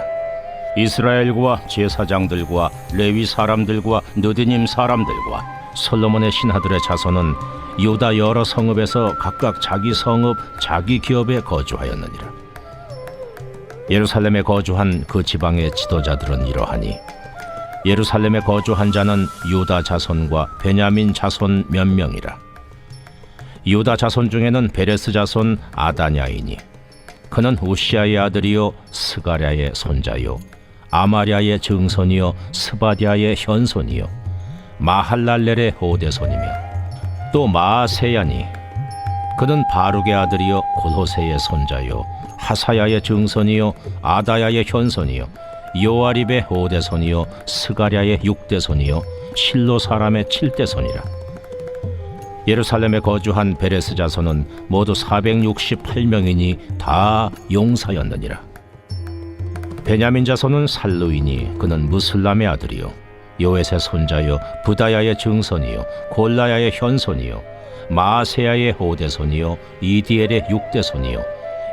[SPEAKER 3] 이스라엘과 제사장들과 레위 사람들과 느디님 사람들과 솔로몬의 신하들의 자손은 유다 여러 성읍에서 각각 자기 성읍 자기 기업에 거주하였느니라. 예루살렘에 거주한 그 지방의 지도자들은 이러하니, 예루살렘에 거주한 자는 유다 자손과 베냐민 자손 몇 명이라. 유다 자손 중에는 베레스 자손 아다냐이니, 그는 우시아의 아들이요 스가랴의 손자요 아마랴의 증손이요 스바디아의 현손이요 마할랄렐의 오대손이며, 또 마아세야니, 그는 바룩의 아들이요 골호세의 손자요 하사야의 증손이요 아다야의 현손이요 요아립의 오대손이요 스가랴의 육대손이요 실로 사람의 칠대손이라. 예루살렘에 거주한 베레스 자손은 모두 468명이니 다 용사였느니라. 베냐민 자손은 살루이니, 그는 무슬람의 아들이요 요엣의 손자요 부다야의 증손이요 골라야의 현손이요 마아세야의 오대손이요 이디엘의 육대손이요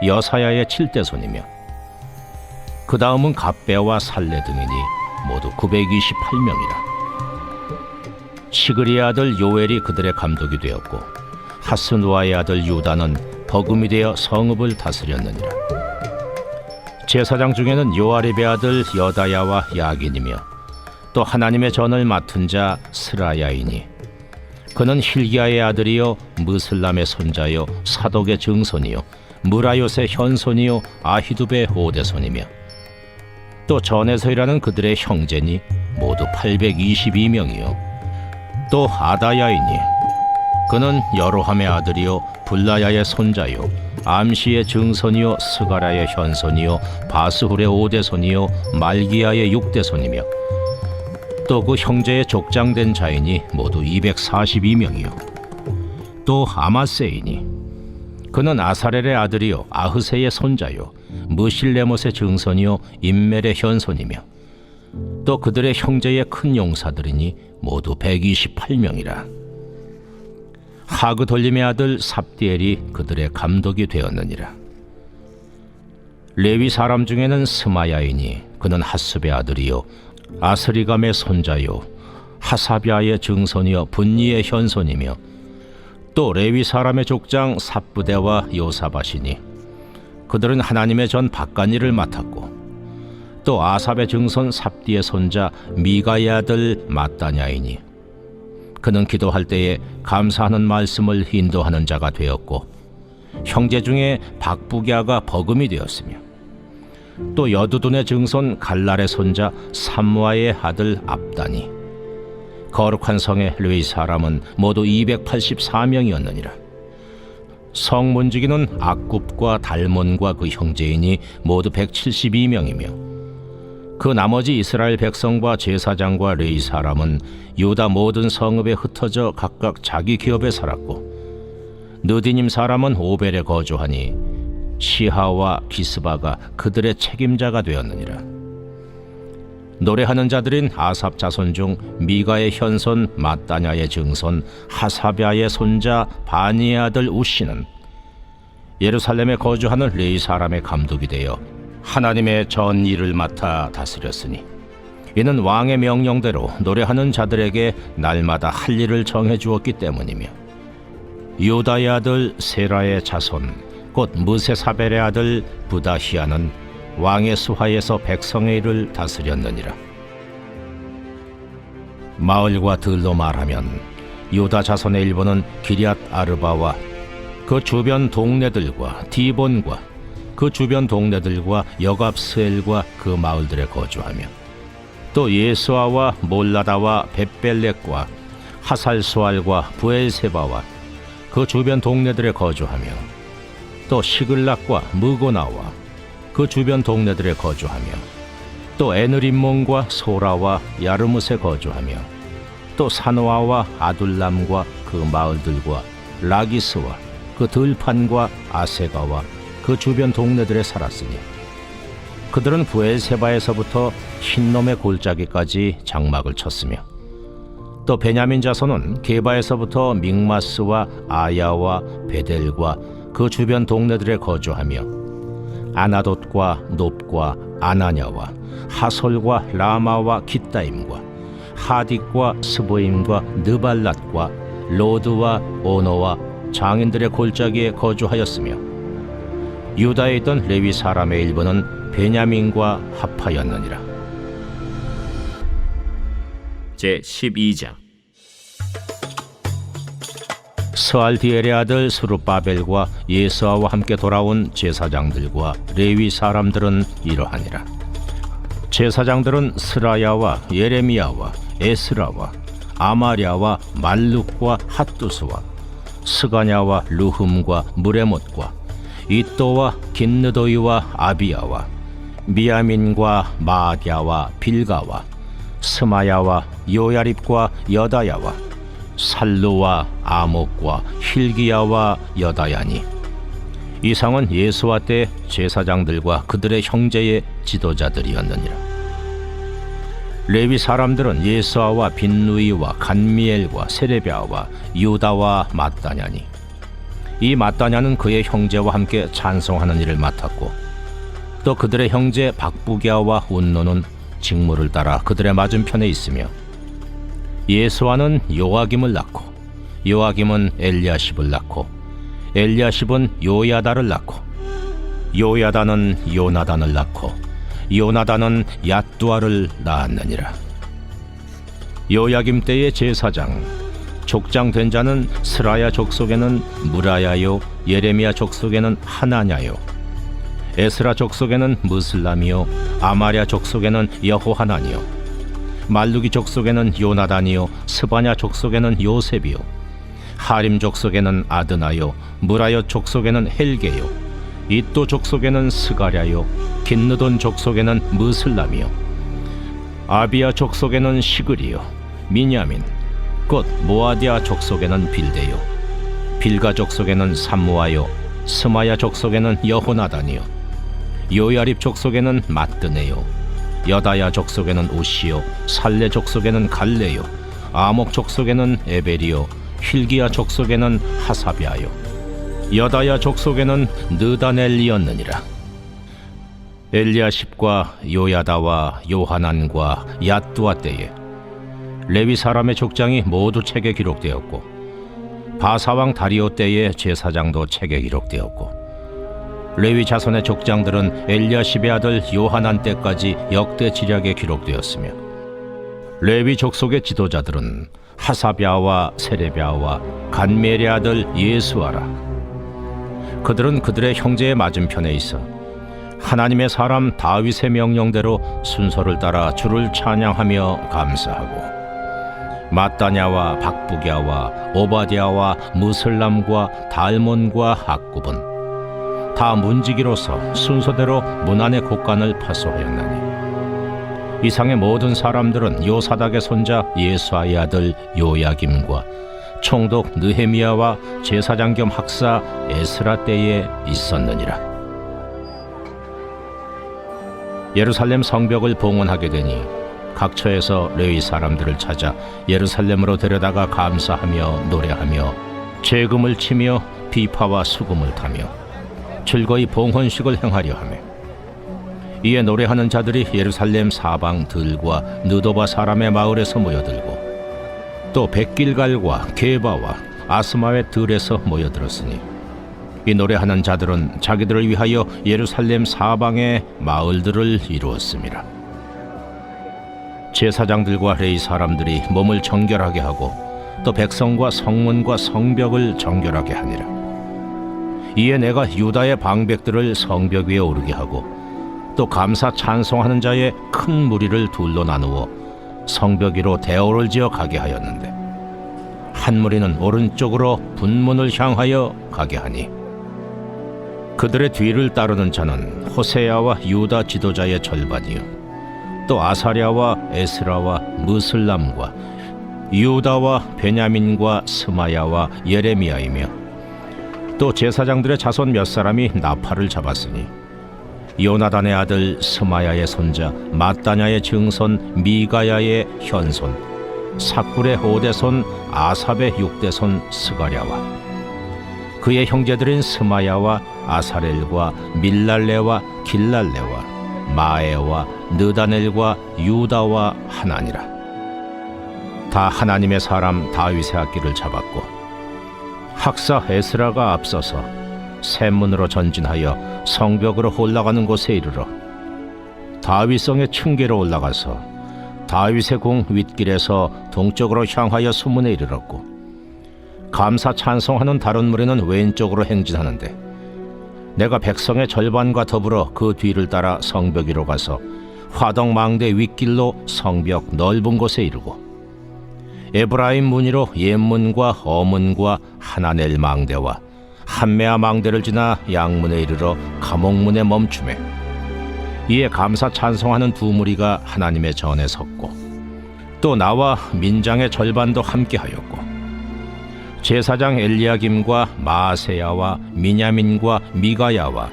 [SPEAKER 3] 여사야의 칠대손이며, 그 다음은 갑배와 살레 등이니 모두 928명이라. 시그리의 아들 요엘이 그들의 감독이 되었고, 하스누아의 아들 유다는 버금이 되어 성읍을 다스렸느니라. 제사장 중에는 요아립의 아들 여다야와 야긴이며, 또 하나님의 전을 맡은 자 스라야이니, 그는 힐기야의 아들이요 무슬람의 손자요 사독의 증손이요 무라요의 현손이요 아히두베의 오대손이며, 또 전에서 일하는 그들의 형제니 모두 822명이요 또 아다야이니, 그는 여로함의 아들이요 블라야의 손자요 암시의 증손이요 스가라의 현손이요 바스훌의 오대손이요 말기야의 육대손이며, 또 그 형제의 족장된 자인이 모두 242명이요 또 아마세이니 그는 아사렐의 아들이요 아흐세의 손자요 무실레못의 증손이요 임멜의 현손이며 또 그들의 형제의 큰 용사들이니 모두 128명이라. 하그돌림의 아들 삽디엘이 그들의 감독이 되었느니라. 레위 사람 중에는 스마야이니 그는 하습의 아들이요 아스리감의 손자요 하사비아의 증손이요 분니의 현손이며 또 레위 사람의 족장 삽부대와 요사바시니 그들은 하나님의 전 박간일을 맡았고 또 아삽의 증손 삽디의 손자 미가의 아들 마따냐이니 그는 기도할 때에 감사하는 말씀을 인도하는 자가 되었고 형제 중에 박부기아가 버금이 되었으며 또 여두둔의 증손 갈랄의 손자 삼무아의 아들 압다니 거룩한 성의 레위 사람은 모두 284명이었느니라. 성 문지기는 악굽과 달몬과 그 형제이니 모두 172명이며 그 나머지 이스라엘 백성과 제사장과 레위 사람은 유다 모든 성읍에 흩어져 각각 자기 기업에 살았고 느디님 사람은 오벨에 거주하니 시하와 기스바가 그들의 책임자가 되었느니라. 노래하는 자들인 아삽 자손 중 미가의 현손 마따냐의 증손 하사비아의 손자 바니의 아들 우시는 예루살렘에 거주하는 레위 사람의 감독이 되어 하나님의 전 일을 맡아 다스렸으니 이는 왕의 명령대로 노래하는 자들에게 날마다 할 일을 정해 주었기 때문이며 유다의 아들 세라의 자손 곧 무세사벨의 아들 부다히아는 왕의 수하에서 백성의 일을 다스렸느니라. 마을과 들로 말하면 유다 자손의 일부는 기럇 아르바와 그 주변 동네들과 디본과 그 주변 동네들과 여갑스엘과 그 마을들에 거주하며 또 예수아와 몰라다와 벳벨렉과 하살수알과 부엘세바와 그 주변 동네들에 거주하며 또 시글락과 무고나와 그 주변 동네들에 거주하며 또 에느림몬과 소라와 야르뭇에 거주하며 또 사노아와 아둘람과 그 마을들과 라기스와 그 들판과 아세가와 그 주변 동네들에 살았으니 그들은 부엘세바에서부터 흰놈의 골짜기까지 장막을 쳤으며 또 베냐민 자손은 게바에서부터 믹마스와 아야와 베델과 그 주변 동네들에 거주하며 아나돗과 놉과 아나냐와 하솔과 라마와 깃다임과 하딕과 스보임과 느발랏과 로드와 오노와 장인들의 골짜기에 거주하였으며 유다에 있던 레위 사람의 일부는 베냐민과 합하였느니라.
[SPEAKER 2] 제12장
[SPEAKER 3] 스알디엘의 아들 스룹바벨과 예수아와 함께 돌아온 제사장들과 레위 사람들은 이러하니라. 제사장들은 스라야와 예레미야와 에스라와 아마랴와 말룩과 핫두스와 스가냐와 루흠과 무레못과 이또와 긴느도이와 아비야와 미야민과 마아디아와 빌가와 스마야와 요야립과 여다야와 살루와 아목과 힐기야와 여다야니 이 상은 예수와 때 제사장들과 그들의 형제의 지도자들이었느니라. 레위 사람들은 예수아와 빈누이와 간미엘과 세레비아와 유다와 마따냐니 이 마따냐는 그의 형제와 함께 찬송하는 일을 맡았고 또 그들의 형제 박부기아와 운노는 직무를 따라 그들의 맞은편에 있으며 예수아는 요아김을 낳고 요아김은 엘리야십을 낳고 엘리야십은 요야다를 낳고 요야다는 요나단을 낳고 요나단은 얏두아를 낳았느니라. 요야김 때의 제사장 족장 된 자는 스라야 족속에는 무라야요 예레미야 족속에는 하나냐요 에스라 족속에는 무슬람이요 아마랴 족속에는 여호하나니요 말루기 족속에는 요나단이요 스바냐 족속에는 요셉이요 하림 족속에는 아드나요 무라여 족속에는 헬게요 이또 족속에는 스가랴요 긴느돈 족속에는 무슬람이요 아비야 족속에는 시글이요 미냐민 곧 모아디아 족속에는 빌데요 빌가 족속에는 삼무아요, 스마야 족속에는 여호나단이요, 요야립 족속에는 마뜨네요, 여다야 족속에는 우시요, 살레 족속에는 갈레요, 아목 족속에는 에벨이요, 힐기야 족속에는 하사비아요, 여다야 족속에는 느다넬리였느니라. 엘리야십과 요야다와 요하난과 얏두아 때에 레위 사람의 족장이 모두 책에 기록되었고, 바사왕 다리오 때의 제사장도 책에 기록되었고, 레위 자손의 족장들은 엘리야십의 아들 요하난 때까지 역대 지략에 기록되었으며, 레위 족속의 지도자들은 하사비아와 세레비아와 간멜의 아들 예수아라. 그들은 그들의 형제의 맞은편에 있어 하나님의 사람 다윗의 명령대로 순서를 따라 주를 찬양하며 감사하고, 마따냐와 박부기야와 오바댜와 무슬람과 달몬과 학굽은 다 문지기로서 순서대로 문안의 곡간을 파수하였나니, 이상의 모든 사람들은 요사닥의 손자 예수아의 아들 요야김과 총독 느헤미야와 제사장 겸 학사 에스라 때에 있었느니라. 예루살렘 성벽을 봉헌하게 되니 각처에서 레위 사람들을 찾아 예루살렘으로 데려다가 감사하며 노래하며 제금을 치며 비파와 수금을 타며 즐거이 봉헌식을 행하려 하며, 이에 노래하는 자들이 예루살렘 사방 들과 느도바 사람의 마을에서 모여들고, 또 백길갈과 게바와 아스마의 들에서 모여들었으니, 이 노래하는 자들은 자기들을 위하여 예루살렘 사방의 마을들을 이루었습니다. 제사장들과 레위 사람들이 몸을 정결하게 하고, 또 백성과 성문과 성벽을 정결하게 하니라. 이에 내가 유다의 방백들을 성벽 위에 오르게 하고, 또 감사 찬송하는 자의 큰 무리를 둘로 나누어 성벽 위로 대오를 지어 가게 하였는데, 한 무리는 오른쪽으로 분문을 향하여 가게 하니, 그들의 뒤를 따르는 자는 호세야와 유다 지도자의 절반이요, 또 아사랴와 에스라와 무슬람과 유다와 베냐민과 스마야와 예레미야이며, 또 제사장들의 자손 몇 사람이 나팔을 잡았으니, 요나단의 아들 스마야의 손자 마따냐의 증손 미가야의 현손 삭굴의 5대손 아삽의 6대손 스가랴와 그의 형제들인 스마야와 아사렐과 밀랄레와 길랄레와 마에와 느다넬과 유다와 하나니라. 다 하나님의 사람 다윗의 악기를 잡았고, 학사 에스라가 앞서서 샘문으로 전진하여 성벽으로 올라가는 곳에 이르러 다윗성의 층계로 올라가서 다윗의 궁 윗길에서 동쪽으로 향하여 수문에 이르렀고, 감사 찬송하는 다른 무리는 왼쪽으로 행진하는데, 내가 백성의 절반과 더불어 그 뒤를 따라 성벽 위로 가서 화덕망대 윗길로 성벽 넓은 곳에 이르고, 에브라임 문이로 옛문과 어문과 하나넬 망대와 한메아 망대를 지나 양문에 이르러 감옥문에 멈추매, 이에 감사 찬송하는 두 무리가 하나님의 전에 섰고, 또 나와 민장의 절반도 함께하였고, 제사장 엘리야김과 마아세야와 미냐민과 미가야와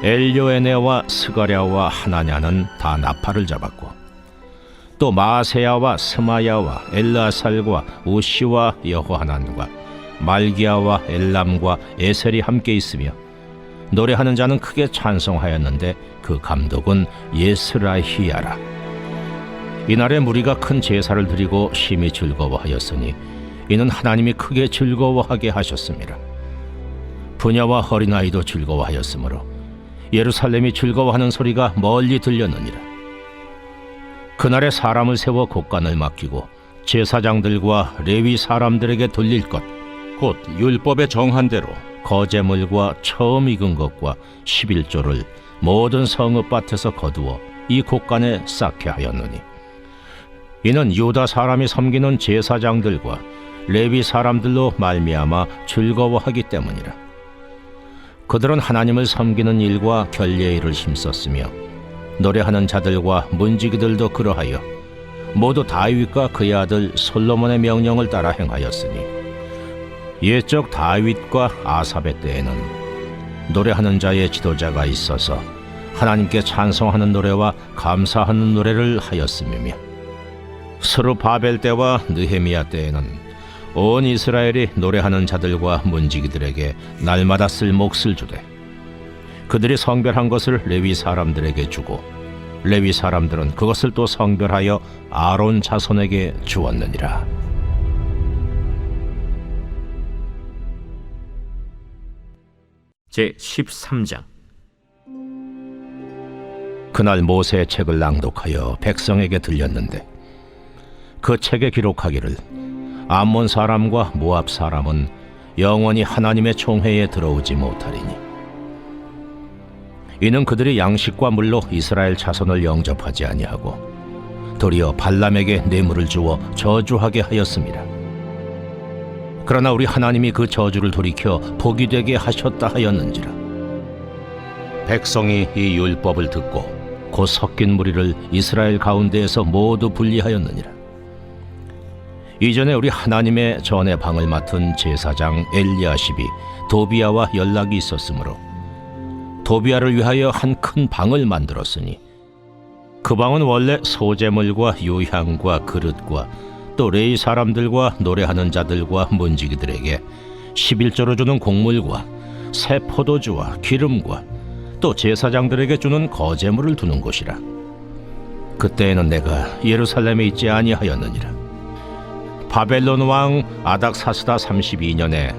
[SPEAKER 3] 엘요에네와 스가랴와 하나냐는 다 나팔을 잡았고, 또 마아세야와 스마야와 엘라살과 우시와 여호하난과 말기야와 엘람과 에셀이 함께 있으며, 노래하는 자는 크게 찬송하였는데 그 감독은 예스라히야라. 이날에 무리가 큰 제사를 드리고 심히 즐거워하였으니, 이는 하나님이 크게 즐거워하게 하셨습니다. 부녀와 어린아이도 즐거워하였으므로 예루살렘이 즐거워하는 소리가 멀리 들렸느니라. 그날에 사람을 세워 곡간을 맡기고 제사장들과 레위 사람들에게 돌릴 것, 곧 율법에 정한 대로 거제물과 처음 익은 것과 11조를 모든 성읍밭에서 거두어 이 곡간에 쌓게 하였느니, 이는 유다 사람이 섬기는 제사장들과 레위 사람들로 말미암아 즐거워하기 때문이라. 그들은 하나님을 섬기는 일과 결례의 일을 힘썼으며, 노래하는 자들과 문지기들도 그러하여 모두 다윗과 그의 아들 솔로몬의 명령을 따라 행하였으니, 옛적 다윗과 아삽의 때에는 노래하는 자의 지도자가 있어서 하나님께 찬송하는 노래와 감사하는 노래를 하였음이며, 스룹바벨 때와 느헤미야 때에는 온 이스라엘이 노래하는 자들과 문지기들에게 날마다 쓸 몫을 주되 그들이 성별한 것을 레위 사람들에게 주고 레위 사람들은 그것을 또 성별하여 아론 자손에게 주었느니라.
[SPEAKER 2] 제 13장.
[SPEAKER 3] 그날 모세의 책을 낭독하여 백성에게 들렸는데 그 책에 기록하기를 암몬 사람과 모압 사람은 영원히 하나님의 총회에 들어오지 못하리니, 이는 그들이 양식과 물로 이스라엘 자손을 영접하지 아니하고 도리어 발람에게 뇌물을 주어 저주하게 하였습니다. 그러나 우리 하나님이 그 저주를 돌이켜 복이 되게 하셨다 하였는지라. 백성이 이 율법을 듣고 곧 섞인 무리를 이스라엘 가운데에서 모두 분리하였느니라. 이전에 우리 하나님의 전의 방을 맡은 제사장 엘리야십이 도비야와 연락이 있었으므로 도비야를 위하여 한 큰 방을 만들었으니, 그 방은 원래 소재물과 유향과 그릇과 또 레위 사람들과 노래하는 자들과 문지기들에게 11조로 주는 곡물과 새 포도주와 기름과 또 제사장들에게 주는 거제물을 두는 곳이라. 그때에는 내가 예루살렘에 있지 아니하였느니라. 바벨론 왕 아닥사스다 32년에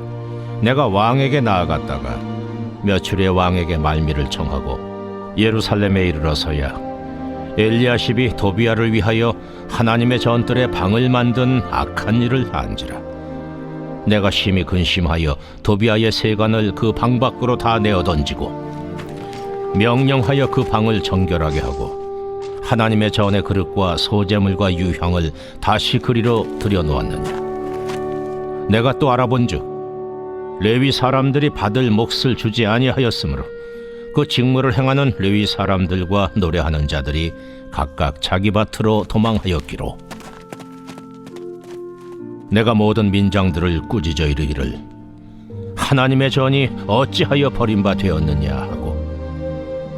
[SPEAKER 3] 내가 왕에게 나아갔다가 며칠에 왕에게 말미를 청하고 예루살렘에 이르러서야 엘리야십이 도비야를 위하여 하나님의 전뜰에 방을 만든 악한 일을 한지라. 내가 심히 근심하여 도비야의 세간을 그 방 밖으로 다 내어 던지고 명령하여 그 방을 정결하게 하고 하나님의 전의 그릇과 소재물과 유향을 다시 그리로 들여놓았느냐. 내가 또 알아본즉 레위 사람들이 받을 몫을 주지 아니하였으므로 그 직무를 행하는 레위 사람들과 노래하는 자들이 각각 자기 밭으로 도망하였기로, 내가 모든 민장들을 꾸짖어 이르기를 하나님의 전이 어찌하여 버림바 되었느냐 하고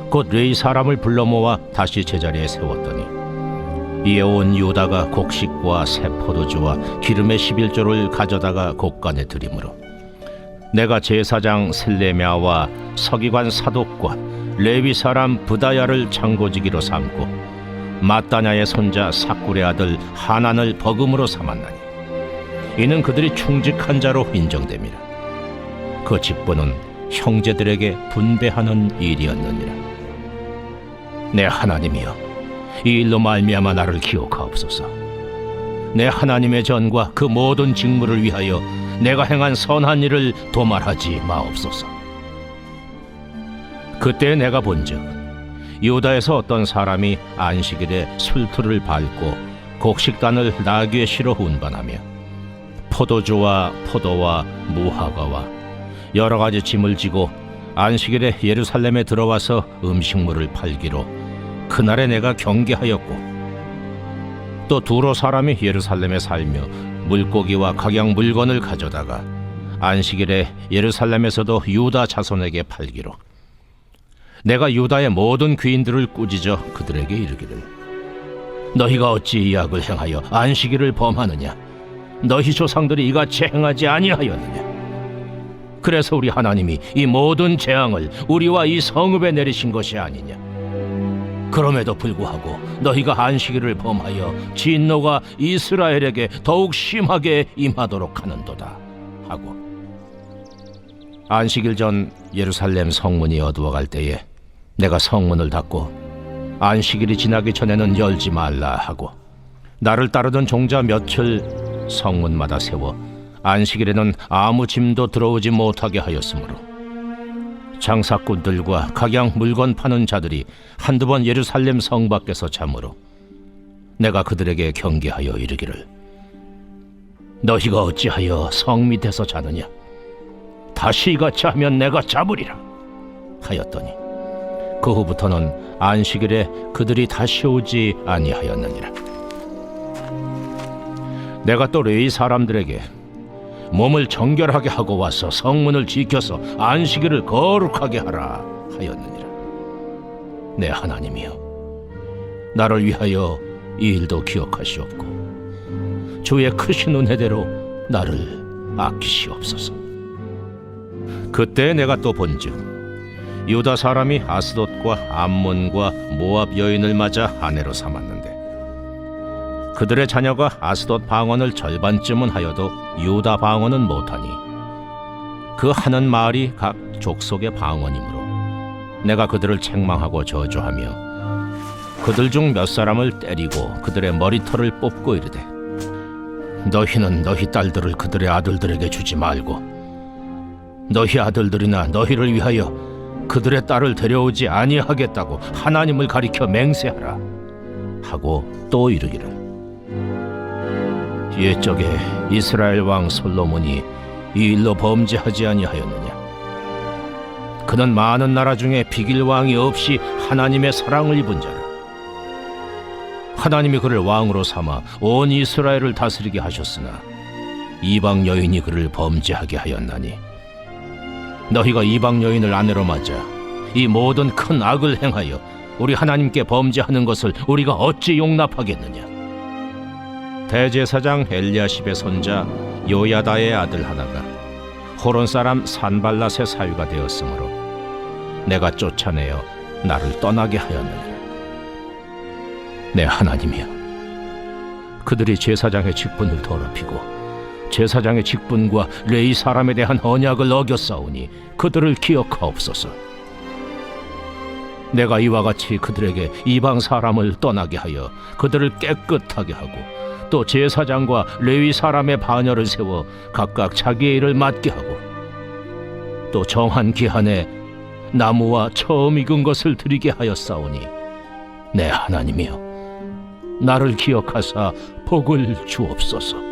[SPEAKER 3] 곧 레위 사람을 불러 모아 다시 제자리에 세웠더니, 이에 온 유다가 곡식과 새 포도주와 기름의 11조를 가져다가 곡간에 들이므로 내가 제사장 셀레미야와 서기관 사독과 레위 사람 부다야를 창고지기로 삼고 마따냐의 손자 삭굴의 아들 하난을 버금으로 삼았나니, 이는 그들이 충직한 자로 인정됨이라. 그 직분은 형제들에게 분배하는 일이었느니라. 내 하나님이여, 이 일로 말미암아 나를 기억하옵소서. 내 하나님의 전과 그 모든 직무를 위하여 내가 행한 선한 일을 도말하지 마옵소서. 그때 내가 본즉 유다에서 어떤 사람이 안식일에 술틀을 밟고 곡식단을 나귀의 시로 운반하며 포도주와 포도와 무화과와 여러 가지 짐을 지고 안식일에 예루살렘에 들어와서 음식물을 팔기로 그날에 내가 경계하였고, 또 두로 사람이 예루살렘에 살며 물고기와 각양 물건을 가져다가 안식일에 예루살렘에서도 유다 자손에게 팔기로 내가 유다의 모든 귀인들을 꾸짖어 그들에게 이르기를, 너희가 어찌 이 악을 행하여 안식일을 범하느냐? 너희 조상들이 이같이 행하지 아니하였느냐? 그래서 우리 하나님이 이 모든 재앙을 우리와 이 성읍에 내리신 것이 아니냐? 그럼에도 불구하고 너희가 안식일을 범하여 진노가 이스라엘에게 더욱 심하게 임하도록 하는도다 하고, 안식일 전 예루살렘 성문이 어두워갈 때에 내가 성문을 닫고 안식일이 지나기 전에는 열지 말라 하고, 나를 따르던 종자 며칠 성문마다 세워 안식일에는 아무 짐도 들어오지 못하게 하였으므로 장사꾼들과 각양 물건 파는 자들이 한두 번 예루살렘 성 밖에서 자므로 내가 그들에게 경계하여 이르기를, 너희가 어찌하여 성 밑에서 자느냐? 다시 이같이 하면 내가 잡으리라 하였더니, 그 후부터는 안식일에 그들이 다시 오지 아니하였느니라. 내가 또 레위 사람들에게 몸을 정결하게 하고 와서 성문을 지켜서 안식일을 거룩하게 하라 하였느니라. 내 하나님이여, 나를 위하여 이 일도 기억하시옵고 주의 크신 은혜대로 나를 아끼시옵소서. 그때 내가 또 본즉 유다 사람이 아스돗과 암몬과 모압 여인을 맞아 아내로 삼았는데 그들의 자녀가 아스돗 방언을 절반쯤은 하여도 유다 방언은 못하니 그 하는 말이 각 족속의 방언이므로 내가 그들을 책망하고 저주하며 그들 중 몇 사람을 때리고 그들의 머리털을 뽑고 이르되 너희는 너희 딸들을 그들의 아들들에게 주지 말고 너희 아들들이나 너희를 위하여 그들의 딸을 데려오지 아니하겠다고 하나님을 가리켜 맹세하라 하고 또 이르기를 옛적에 이스라엘 왕 솔로몬이 이 일로 범죄하지 아니하였느냐. 그는 많은 나라 중에 비길 왕이 없이 하나님의 사랑을 입은 자라. 하나님이 그를 왕으로 삼아 온 이스라엘을 다스리게 하셨으나 이방 여인이 그를 범죄하게 하였나니 너희가 이방 여인을 아내로 맞아 이 모든 큰 악을 행하여 우리 하나님께 범죄하는 것을 우리가 어찌 용납하겠느냐. 대제사장 엘리야십의 손자 요야다의 아들 하나가 호론 사람 산발랏의 사위가 되었으므로 내가 쫓아내어 나를 떠나게 하였느니라. 내 하나님이여, 그들이 제사장의 직분을 더럽히고 제사장의 직분과 레위 사람에 대한 언약을 어겼사오니 그들을 기억하옵소서. 내가 이와 같이 그들에게 이방 사람을 떠나게 하여 그들을 깨끗하게 하고 또 제사장과 레위 사람의 반열을 세워 각각 자기의 일을 맡게 하고 또 정한 기한에 나무와 처음 익은 것을 드리게 하였사오니 내 하나님이여, 나를 기억하사 복을 주옵소서.